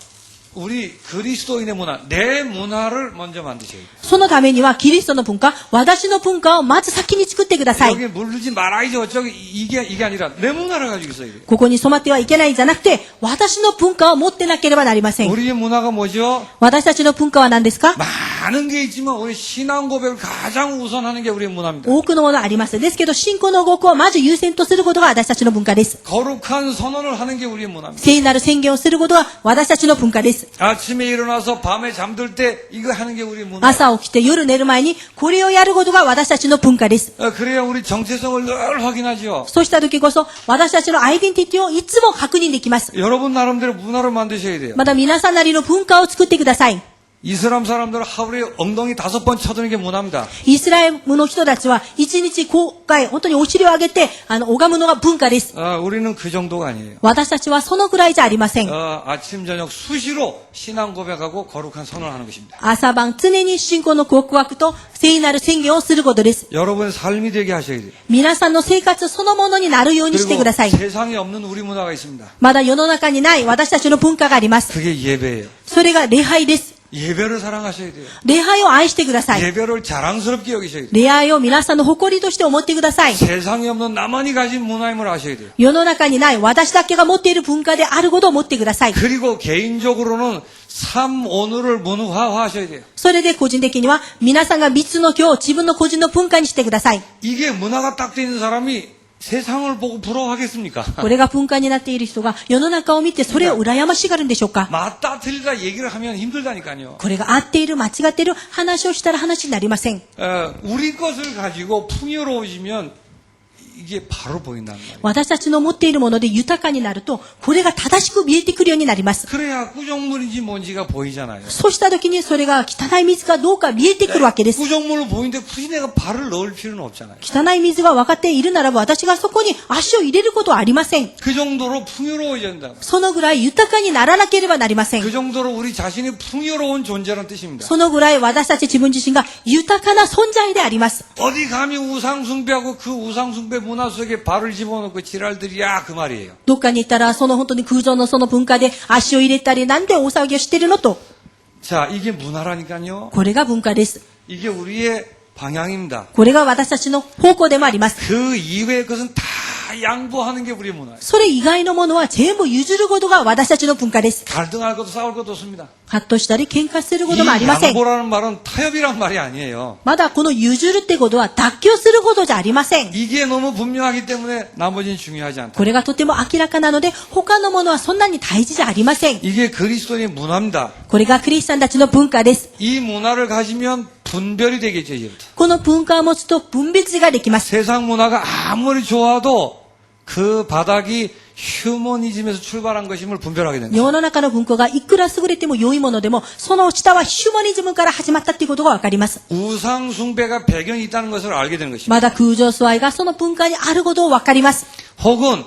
우리 그리스도인의 문화, 내 문화를 먼저 만드셔야 돼요. そのためにはキリストの文化、私の文化をまず先に作ってください。 여기 물들지 말아야지 어쩌고 이게 아니라 내 문화를 가지고 있어야 돼요. ここに染まってはいけないじゃなくて、私の文化を持ってなければなりません。 우리의 문화가 뭐죠? 私たちの文化は何ですか？ 많은 게 있지만 우리 신앙 고백을 가장 우선하는 게 우리의 문화입니다. 多くのものあります。ですけど、信仰の動向をまず優先とすることが私たちの文化です。 거룩한 선언을 하는 게 우리의 문화입니다. 聖なる宣言をすることが私たちの文化です。 아침에 일어나서 밤에 잠들 때 이거 하는 게 우리의 문화. 朝起きて夜寝る前にこれをやることが私たちの文化です。 그래야 우리 정체성을 늘 확인하죠. そうした時こそ私たちのアイデンティティをいつも確認できます。 여러분 나름대로 문화를 만드셔야 돼요. また皆さんなりの文化を作ってください。 이슬람 사람들은 하루에 엉덩이 5번 쳐드는 게 문화입니다. イスラエルの人たちは1日5回本当にお尻を上げて拝むのが文化です。 우리는 그 정도가 아니에요. 私たちはそのぐらいじゃありません。 아침 저녁 수시로 신앙 고백하고 거룩한 선언을 하는 것입니다. 朝晩常に信仰の告白と聖なる宣言をすることです。 여러분의 삶이 되게 하셔야 돼요. 皆さんの生活そのものになるようにしてく 그리고 ださい。 세상에 없는 우리 문화가 있습니다. まだ世の中にない私たちの文化があります。 그게 예배예요. それが礼拝です。 예배를 사랑하셔야 돼요. 礼拝を愛してください。 예배를 자랑스럽게 여기셔야 돼요. 礼拝を皆さんの誇りとして思ってください。 세상에 없는 나만이 가진 문화임을 아셔야 돼요. 世の中にない私だけが持っている文化であることを持ってください。 그리고 개인적으로는 삶 오늘을 문화화하셔야 돼요. それで個人的には皆さんが3つの今日を自分の個人の文化にしてください。 이게 문화가 딱 돼 있는 사람이 세상을 보고 부러워하겠습니까? これが文化になっている人が世の中を見てそれを羨ましがるんでしょうか？ 맞다 틀리다 얘기를 하면 힘들다니까요. これが合っている間違っている話をしたら話になりません。 우리 것을 가지고 풍요로워지면 이게 바로 보인단 말이에요. 私たちの持っているもので豊かになるとこれが正しく見えてくるようになります。 그래야 구정물인지 뭔지가 보이잖아요. そうした時にそれが汚い水かどうか見えてくるわけです。 구정물을 보이는데 굳이 내가 발을 넣을 필요는 없잖아요. 汚い水が分かっているならば私がそこに足を入れることはありません。 그 정도로 풍요로워져야 된다. そのぐらい豊かにならなければなりません。 그 정도로 우리 자신이 풍요로운 존재라는 뜻입니다. そのぐらい私たち自分自身が豊かな存在であります。 어디 감히 우상숭배하고 그 우상숭배 문화 속에 발을 집어넣고 지랄들이야 그 말이에요. どっかに行ったらその本当に空想のその文化で足を入れたりなんで大騒ぎをしてるのと。 자, 이게 문화라니까요. これが文化です。 이게 우리의 방향입니다. これが私たちの方向でもあります。 그 이외의 것은 다 양보하는 게 우리의 문화예요. それ以外のものは全部譲ることが私たちの文化です。 갈등할 것도 싸울 것도 없습니다. 葛藤したり喧嘩するこ 이 ともありません。 양보라는 말은 타협이란 말이 아니에요. まだこの譲るってことは妥協することじゃありません。 이게 너무 분명하기 때문에 나머지는 중요하지 않다. これがとても明らかなので他のものはそんなに大事じゃありません。 이게 그리스도의 문화입니다. これがクリスチャンたちの文化です。 이 문화를 가지면 분별이 되겠죠, 이제부터. この文化を持つと分別ができます。 세상 문화가 아무리 좋아도 그 바닥이 휴머니즘에서 출발한 것임을 분별하게 됩니다. 世の中の文化がいくら優れても良いものでもその下はヒューマニズムから始まったっていうことがわかります。 우상 숭배가 배경이 있다는 것을 알게 되는 것입니다. まだ空情崇拝がその文化にあることをわかります。 혹은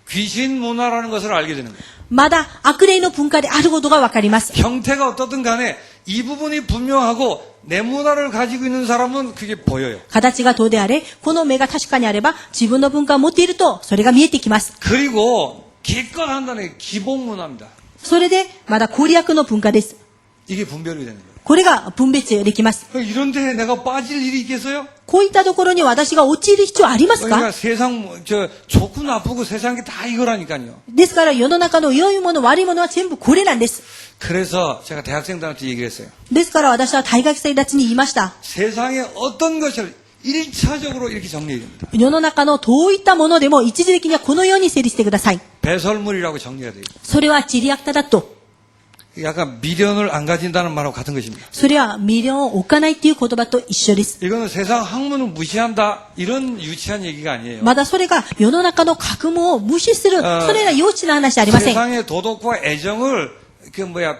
귀신 문화라는 것을 알게 되는 거예요. まだ悪霊の文化であることがわかります。 형태가 어떻든 간에 이 부분이 분명하고 내 문화를 가지고 있는 사람은 그게 보여요. 形がどうであれ、この目が確かにあれば自分の文化を持っているとそれが見えてきます。 그리고 기껏 한다는 게 기본 문화입니다. それでまだ攻略の文化です。 이게 분별이 되는 거예요. これが分別できます。 이런데 내가 빠질 일이 있겠어요? こういったところに私が陥る必要ありますか？ 그러니까 세상 좋고 나쁘고 세상 게 다 이거라니까요. ですから世の中の良いもの悪いものは全部これなんです。 그래서 제가 대학생들한테 얘기했어요. ですから私は大学生たちに言いました。 세상의 어떤 것을 1차적으로 이렇게 정리해야 됩니다. 世の中のどういったものでも一時的にはこのように整理してください。 배설물이라고 정리해야 돼요. それは地理悪だと。 약간 미련을 안 가진다는 말하고 같은 것입니다. それは未練を置かないっていう言葉と一緒です。 이거는 세상 학문을 무시한다 이런 유치한 얘기가 아니에요. まだそれが世の中の学問を無視する、それは幼稚な話じゃありません。 세상의 도덕과 애정을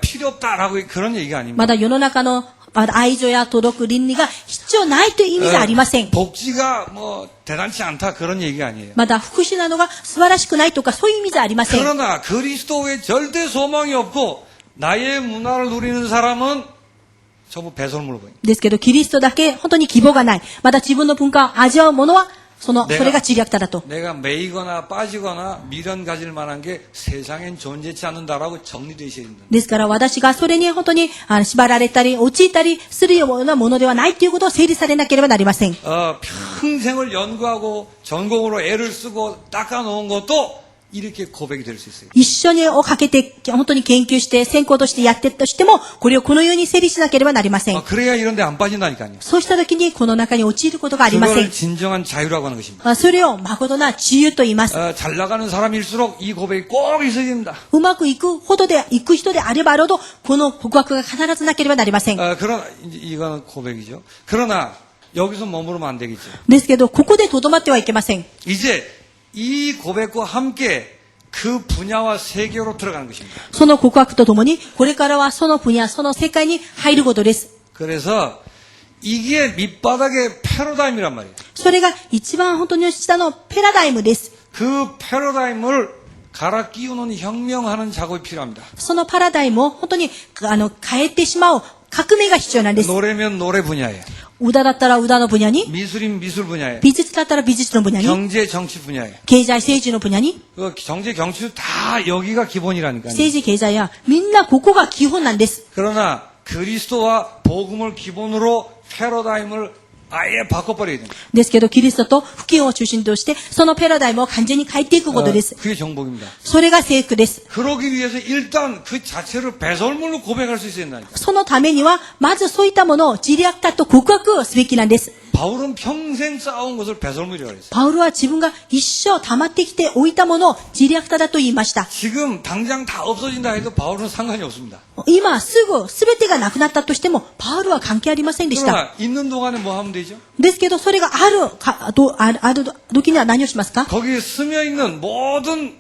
필요 없다라고 그런 얘기가 아닙니다. まだ世の中の愛情や届く倫理が必要ないという意味じゃありません。 복지가 뭐 대단치 않다 그런 얘기가 아니에요. まだ福祉なのが素晴らしくないとかそういう意味じゃありません。 그러나 그리스도에 절대 소망이 없고 나의 문화를 누리는 사람은 전부 배설물로 보입니다. ですけど、キリストだけ本当に希望がない。まだ自分の文化を味わうものは、それが地理悪だと。 내가 매이거나 빠지거나 미련 가질 만한 게 세상엔 존재치 않는다라고 정리되어 있어야 된다. ですから私がそれに本当に縛られたり、陥ったりするようなものではないということを整理されなければなりません。 평생을 연구하고 전공으로 애를 쓰고 닦아놓은 것도 이렇게 고백이 될 수 있어요. 一緒にをかけて本当に研究して専攻としてやってとしてもこれをこのように整理しなければなりません。 그래야 이런 데 안 빠진다니까요. そうした時にこの中に陥ることがありません。 그걸 진정한 자유라고 하는 것입니다. それを誠な自由と言います。 잘 나가는 사람일수록 이 고백이 꼭 있어야 됩니다. うまくいくほどで、いく人であればあるほど、この告白が必ずなければなりません。 그러나 이건 고백이죠. 그러나 여기서 머무르면 안 되겠죠. ですけど、ここで留まってはいけません。 이제 이 고백과 함께 그 분야와 세계로 들어가는 것입니다. その告白とともに、これからはその分野、その世界に入ることです。 그래서 이게 밑바닥의 패러다임이란 말이에요. それが一番本当に下のペラダイムです。 그 패러다임을 갈아 끼우는 혁명하는 작업이 필요합니다. そのパラダイムを本当に変えてしまう革命が必要なんです。 노래면 노래 분야에, 歌だったら歌の分野に、 미술이면 미술 분야에, 美術だったら美術の分野に、 경제 정치 분야에. 経済政治の分野に、 그 경제 경치도 다 여기가 기본이라니까요. 政治経済やみんなここが基本なんです。 그러나 그리스도와 복음을 기본으로 패러다임을 아예 바꿔버려야 됩니다. ですけど、キリストと福音を中心として、そのペラダイムを完全に変えていくことです。 그게 정복입니다. それが征服です。 그러기 위해서 일단 그 자체를 배설물로 고백할 수 있어야 된다니까. そのためには、まずそういったものを自虐化と告白をすべきなんです。 바울은 평생 쌓아온 것을 배설물이라고 그랬어요. パウロは自分が一生溜まってきておいたものを自虐化だと言いました。 지금 당장 다 없어진다 해도 바울은 상관이 없습니다. 今すぐ全てがなくなったとしても、パウロは関係ありませんでした。 그러나 있는 동안에 뭐 하면 되죠? ですけど、それがある時には何をしますか？ 거기에 스며 있는 모든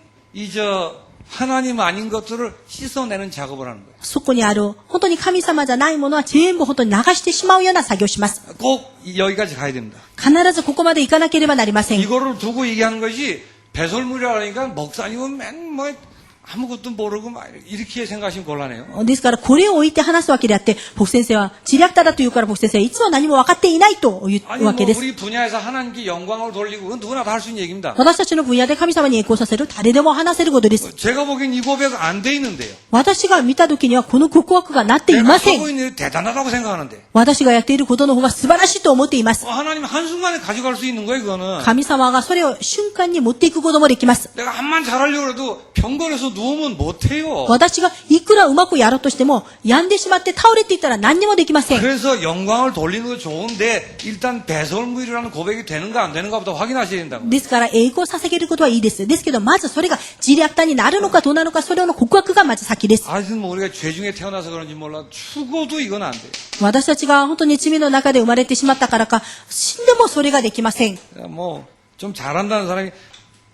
하나님 아닌 것들을 씻어내는 작업을 하는 거예요. そこにある、本当に神様じゃないものは全部本当に流してしまうような作業をします。 꼭 여기까지 가야 됩니다. 必ずここまで行かなければなりません。 이거를 두고 얘기하는 것이 배설물이라 그러니까 목사님은 맨 아무것도 모르고 막 이렇게 생각하시면 곤란해요. ですから、これを置いて話すわけであって、僕先生は、自虐だと言うから、僕先生はいつも何も分かっていないと言 아니 う 뭐 わけです。 우리 분야에서 하나님께 영광을 돌리고 그건 누구나 다 할 수 있는 얘기입니다. 私たちの分野で神様に栄光させる、誰でも話せることです。 제가 보기엔 이 고백 안 돼 있는데요. 私が見た時には、この告白がなってい 내가 ませ 하고 ん。 있는 일 대단하다고 생각하는데 私がやっていることの方が素晴らしいと思っています。 하나님 한순간에 가져갈 수 있는 거예요 그거는. 神様がそれを瞬間に持っていくこともできます。 내가 한만 잘하려고 해도 병걸에서 누우면 못해요. 私がいくらうまくやろうとしても、病んでしまって倒れていったら何にもできません。 그래서 영광을 돌리는 거 좋은데 일단 배설물이라는 고백이 되는가 안 되는가부터 확인하셔야 된다고. ですから、栄光を捧げることはいいです。ですけど、まずそれが自虐化になるのかどうなのか、それの告白がまず先です。 하여튼 뭐 우리가 죄 중에 태어나서 그런지 몰라 죽어도 이건 안 돼요. 私たちが本当に罪の中で生まれてしまったからか、死んでもそれができません。 뭐 좀 잘한다는 사람이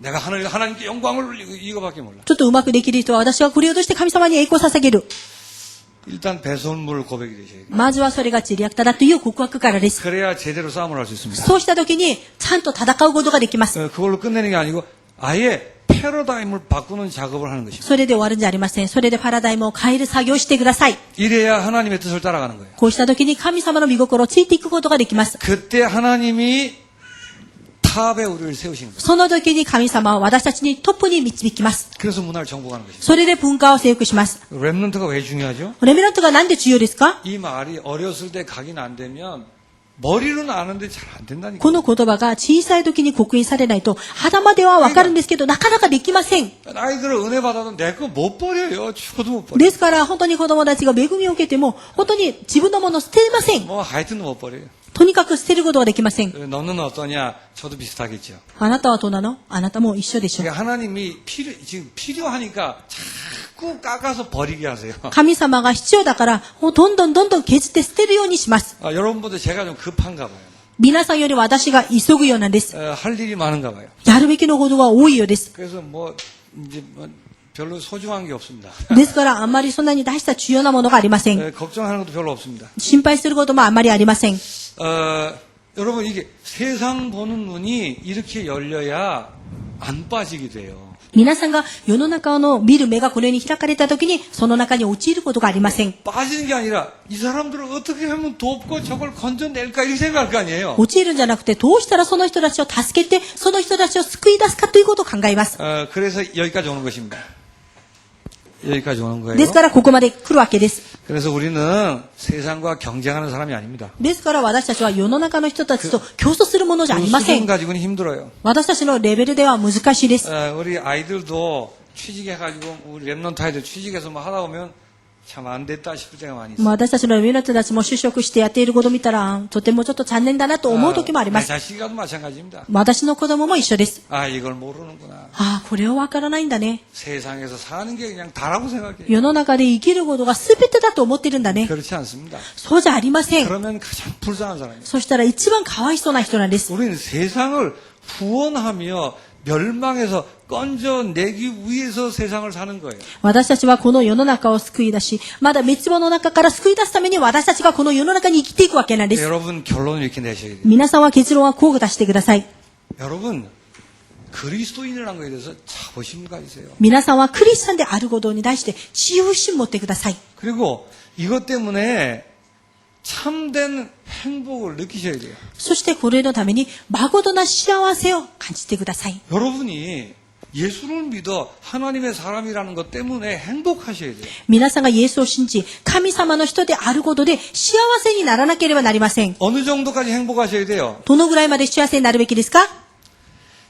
내가 하나님께 영광을 올리고 이거밖에 몰라. ちょっとうまくできる人は私はこれを通して神様に栄光を捧げる。 일단 배설물 고백이 되셔야 돼요. まずはそれが自虐化だという告白からです。 그래야 제대로 싸움을 할 수 있습니다. そうした時に、ちゃんと戦うことができます。 그걸로 끝내는 게 아니고 아예 패러다임을 바꾸는 작업을 하는 것입니다. それで終わるんじゃありません。それでパラダイムを変える作業をしてください。 이래야 하나님의 뜻을 따라가는 거예요. こうした時に神様の御心をついていくことができます。 그때 하나님이 탑에 우리를 세우시는 거예요. その時に神様は私たちにトップに導きます。 그래서 문화를 정복하는 것입니다. それで文化を征服します。 렘넌트가 왜 중요하죠? レベラントがなんで重要ですか？ 이 말이 어렸을 때 각인 안 되면 머리로는 아는데 잘 안 된다니까. この言葉が小さい時に刻印されないと、頭ではわかるんですけど、なかなかできません。 아이들은 은혜 받아도 내 거 못 버려요. 죽어도 못 버려. ですから、本当に子供たちが恵みを受けても、本当に自分のものを捨てません。 뭐 하여튼 못 버려요. とにかく捨てることはできません。 너는 어떠냐? 저도 비슷하겠죠. あなたはどうなの？あなたも一緒でしょう。 그러니까 하나님이 지금 필요하니까 자꾸 깎아서 버리게 하세요. 神様が必要だから、もうどんどん削って捨てるようにします。 여러분보다 제가 좀 급한가 봐요. 皆さんより私が急ぐようなんです。 할 일이 많은가 봐요. やるべきのことは多いようです。 그래서 이제 별로 소중한 게 없습니다. ですから、あんまりそんなに大した重要なものがありません。 걱정하는 것도 별로 없습니다. 心配することもあんまりありません。 여러분 이게 세상 보는 눈이 이렇게 열려야 안 빠지게 돼요. 皆さんが世の中の見る目がこのように開かれたときに、その中に陥ることがありません。 빠지는 게 아니라 이 사람들을 어떻게 하면 돕고 저걸 건져낼까 이렇게 생각할 거 아니에요. 陥るんじゃなくて、どうしたらその人たちを助けて、その人たちを救い出すかということを考えます。 그래서 여기까지 오는 것입니다. 여기까지 오는 거예요. ですから、ここまで来るわけです。 그래서 우리는 세상과 경쟁하는 사람이 아닙니다. ですから、私たちは世の中の人たちと競争するものじゃあ 그 りませ 수준 ん。 가지고는 힘들어요. 私たちのレベルでは難しいです。 우리 아이들도 취직해가지고 우리 랩런트 아이들 취직해서 뭐 하다 보면 참 안 됐다 싶을 때가 많이 있어요. 私たちのレベルの人たちも就職してやっていることを見たら、とてもちょっと残念だなと思う時もありま 내 す。 자식과도 마찬가지입니다. 私の子供も一緒です。 이걸 모르는구나. ああ、これはわからないんだね。 세상에서 사는 게 그냥 다라고 생각해요. 世の中で生きることが全てだと思ってるんだね。 그렇지 않습니다. そうじゃありません。 그러면 가장 불쌍한 사람이에요. そしたら一番かわいそうな人なんです。 우리는 세상을 후원하며 멸망에서 건져내기 위해서 세상을 사는 거예요. 私たちはこの世の中を救い出し、まだ滅亡の中から救い出すために私たちがこの世の中に生きていくわけなんです。 여러분 결론을 이렇게 내셔야 돼요. 皆さんは結論はこう出してください。 여러분 그리스도인이라는 것에 대해서 자부심 가지세요. 皆さんはクリスチャンであることに対して自由心持ってください。 그리고 이것 때문에 참된 행복을 느끼셔야 돼요. そしてこれのために誠な幸せを感じてください。 여러분이 예수를 믿어 하나님의 사람이라는 것 때문에 행복하셔야 돼요. 皆さんがイエスを信じ、神様の人であることで幸せにならなければなりません。 어느 정도까지 행복하셔야 돼요? どのぐらいまで幸せになるべきですか？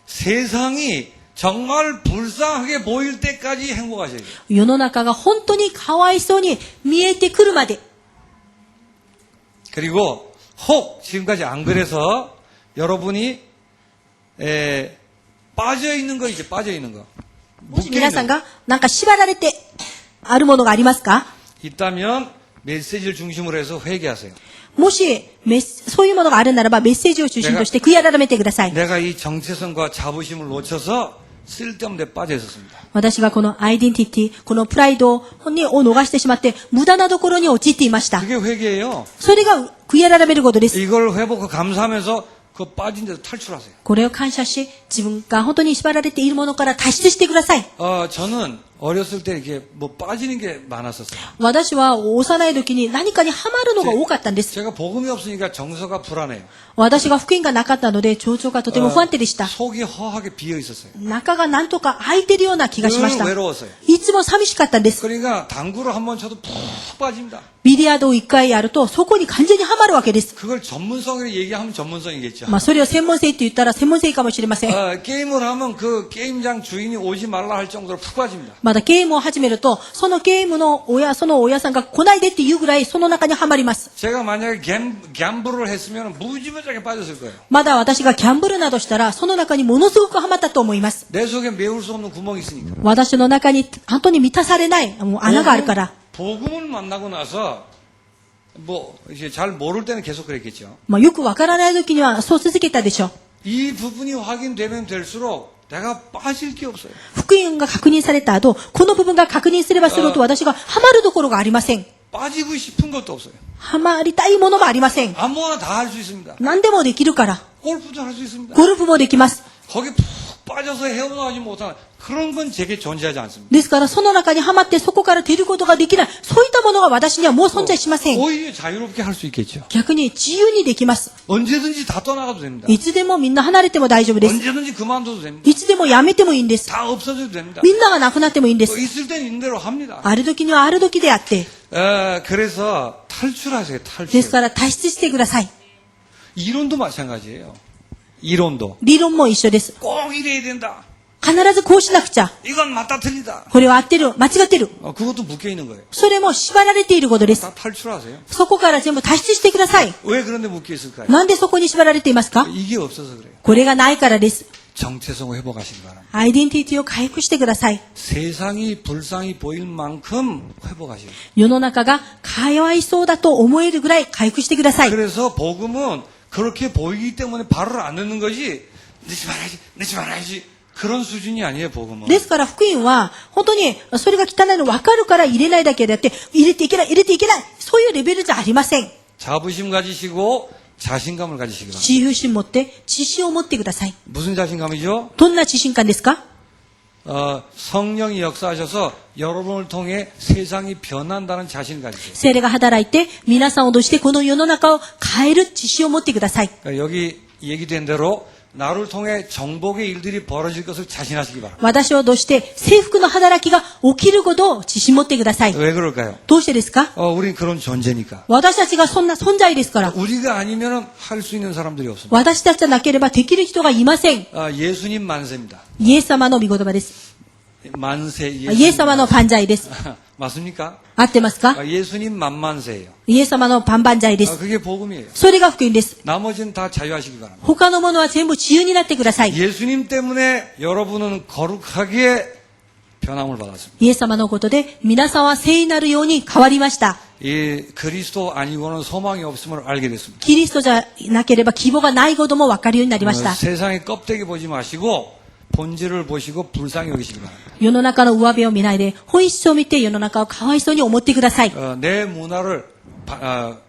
세상이 정말 불쌍하게 보일 때까지 행복하셔야 돼요. 世の中が本当にかわいそうに見えてくるまで。 그리고 혹 지금까지 안 그래서 여러분이 빠져 있는 거 이제 빠져 있는 거. もし皆さんがなんか縛られてあるものがありますか？ 있다면 메시지를 중심으로 해서 회개하세요. もしそういうものがあるならばメッセージを中心として悔い改めてください。 내가 이 정체성과 자부심을 놓쳐서 쓸데없는 데 빠져 있었습니다. 私がこのアイデンティティ、このプライドを逃してしまって無駄なところに陥っていました。 그게 회개예요. それが悔い改めることです。 이걸 회복하고 감사하면서 그 빠진 데서 탈출하세요. これを感謝し、自分が本当に縛られているものから脱出してください。 저는 어렸을 때 이렇게 뭐 빠지는 게 많았었어요. 私は幼い時に何かにハマるのが多かったんです。 제가 복음이 없으니까 정서가 불안해요. 私が福音がなかったので、情緒がとても不安定でした。 속이 허하게 비어 있었어요. 中がなんとか空いてるような気がしました。 외로웠어요. いつも寂しかったんです。 그러니까 당구를 한번 쳐도 푹 빠집니다. ビリヤードを一回やると、そこに完全にハマるわけです。 그걸 전문성으로 얘기하면 전문성이겠죠. まあ、それを専門性って言ったら専門性かもしれません。 게임을 하면 그 게임장 주인이 오지 말라 할 정도로 푹 빠집니다. まだゲームを始めると、そのゲームのその親さんが来ないでっていうぐらい、その中にはまります。 제가 만약에 갬블을 했으면 무지무지하게 빠졌을 거예요. まだ私がギャンブルなどしたら、その中にものすごくはまったと思います。 내 속에 메울 수 없는 구멍이 있으니까. 私の中に本当に満たされないもう穴があるから。 복음을 만나고 나서 뭐 이제 잘 모를 때는 계속 그랬겠죠. まあ、よくわからない時にはそう続けたでしょう。 이 부분이 확인되면 될수록 내가 빠질 게 없어요. 福音が確認された後、この部分が確認すればするほど私がハマるところがありません。 빠지고 싶은 것도 없어요. ハマりたいものもありません。 아무거나 다 할 수 있습니다. 何でもできるから。 골프도 할 수 있습니다. ゴルフもできます。 거기 푹 빠져서 헤어나오지 못하는 그런 건 제게 존재하지 않습니다. ですからその中にはまってそこから出ることができない。そういったものが私にはもう存在しません。 오히려 자유롭게 할 수 있겠죠. 逆に自由にできます。 언제든지 다 떠나가도 됩니다. いつでもみんな離れても大丈夫です。 언제든지 그만둬도 됩니다. いつでもやめてもいいんです。 다 없어져도 됩니다. みんなが亡くなってもいいんで 또 す。 있을 땐 있는 대로 합니다. ある時にはある時であって。 그래서 탈출하세요. で 탈출. すから脱出してください。 이론도 마찬가지예요. 이론도 理論も一緒です。 꼭 이래야 된다. 必ずこうしなくちゃ。 이건 맞다 틀리다. これは合ってる、間違ってる。 그것도 묶여 있는 거예요. それも縛られていることです。 다 탈출하세요. そこから全部脱出してください。 왜 그런데 묶여 있을까요? なんでそこに縛られていますか？ 이게 없어서 그래요. これがないからです。 정체성을 회복하시기 바랍니다. アイデンティティを回復してください。 세상이 불쌍히 보일 만큼 회복하시고. 世の中がかわいそうだと思えるぐらい回復してください。 그래서 복음은 그렇게 보이기 때문에 발을 안 넣는 거지. 넣지 말아야지, 넣지 말아야지. 그런 수준이 아니에요, 복음은. ですから福音は本当にそれが汚いの分かるから入れないだけであって、入れていけない、入れていけない、そういうレベルじゃありません。 자부심 가지시고 자신감을 가지시기 바랍니다. 自由心持って自信を持ってください。 무슨 자신감이죠? どんな自信感ですか？ 성령이 역사하셔서 여러분을 통해 세상이 변한다는 자신을 가지세요. 聖霊が働いて皆さんを通してこの世の中を変える自信を持ってください。 그러니까 여기 얘기된 대로 나를 통해 정복의 일들이 벌어질 것을 자신하시기 바랍니다. 私を通して征服の働きが起きることを自信持ってください。 왜 그럴까요? どうしてですか？ 우린 그런 존재니까. 私たちがそんな存在ですから。 우리가 아니면 할 수 있는 사람들이 없습니다. 私たちじゃなければできる人がいません。 예수님 만세입니다. イエス様の御言葉です。 만세 イエス様の万歳です。 맞습니까? 合ってますか？ 예수님 만만세예요. イエス様の万々歳です。 그게 복음이에요. それが福音です。 나머지는 다 자유하시기 바랍니다. 他のものは全部自由になってください。 예수님 때문에 여러분은 거룩하게 변함을 받았습니다. イエス様のことで皆さんは聖になるように変わりました。 이 그리스도 아니고는 소망이 없음을 알게 됐습니다. キリストじゃなければ希望がないことも分かるようになりました。 세상의 껍데기 보지 마시고 본질을 보시고 불쌍히 여기시기 바랍니다. 世の中の上辺を見ないで、本質を見て世の中をかわいそうに思ってください。 내 문화를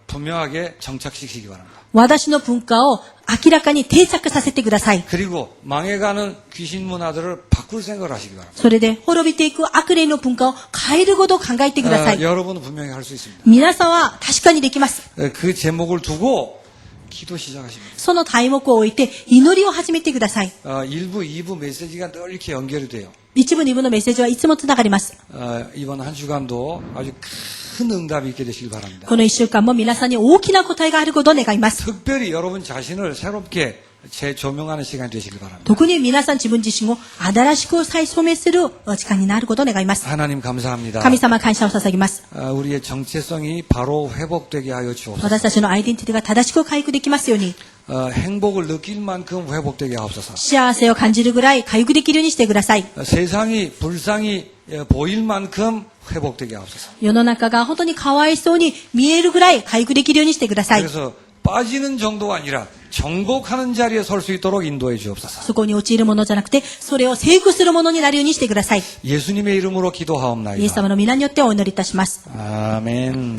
분명하게 정착시키기 바랍니다. 私の文化を明らかに定着させてください。 그리고 망해가는 귀신 문화들을 바꿀 생각을 하시기 바랍니다. それで滅びていく悪霊の文化を変えることを考えてください。 여러분은 분명히 할 수 있습니다. 皆さんは確かにできます。 그 제목을 두고 기도 시작하십니다. その題目を置いて祈りを始めてください。 1부, 2부 메시지가 늘 이렇게 연결이 돼요. 一部二部のメッセージはいつもつながります。 이번 한 주간도 아주 큰 응답이 있게 되시길 바랍니다. この一週間も皆さんに大きな答えがあることを願います。 특별히 여러분 자신을 새롭게 재조명하는 시간이 되시길 바랍니다. 特に皆さん自分自身を新しく再証明する時間になることを願います。 하나님 감사합니다. 神様感謝を捧げます。 우리의 정체성이 바로 회복되게 하여 주옵소서. 私たちのアイデンティティが正しく回復できますように、 행복을 느낄 만큼 회복되게 하옵소서. 幸せを感じるぐらい回復できるようにしてください。 세상이 불쌍히 보일 만큼 회복되게 하옵소서. 世の中が本当にかわいそうに見えるぐらい回復できるようにしてください。 그래서 빠지는 정도가 아니라 정복하는 자리에 설 수 있도록 인도해 주옵소서. そこに陥るものじゃなくて、それを征服するものになるようにしてください。 예수님의 이름으로 イエス 기도하옵나이다. 様の皆によってお祈りいたします。 아멘.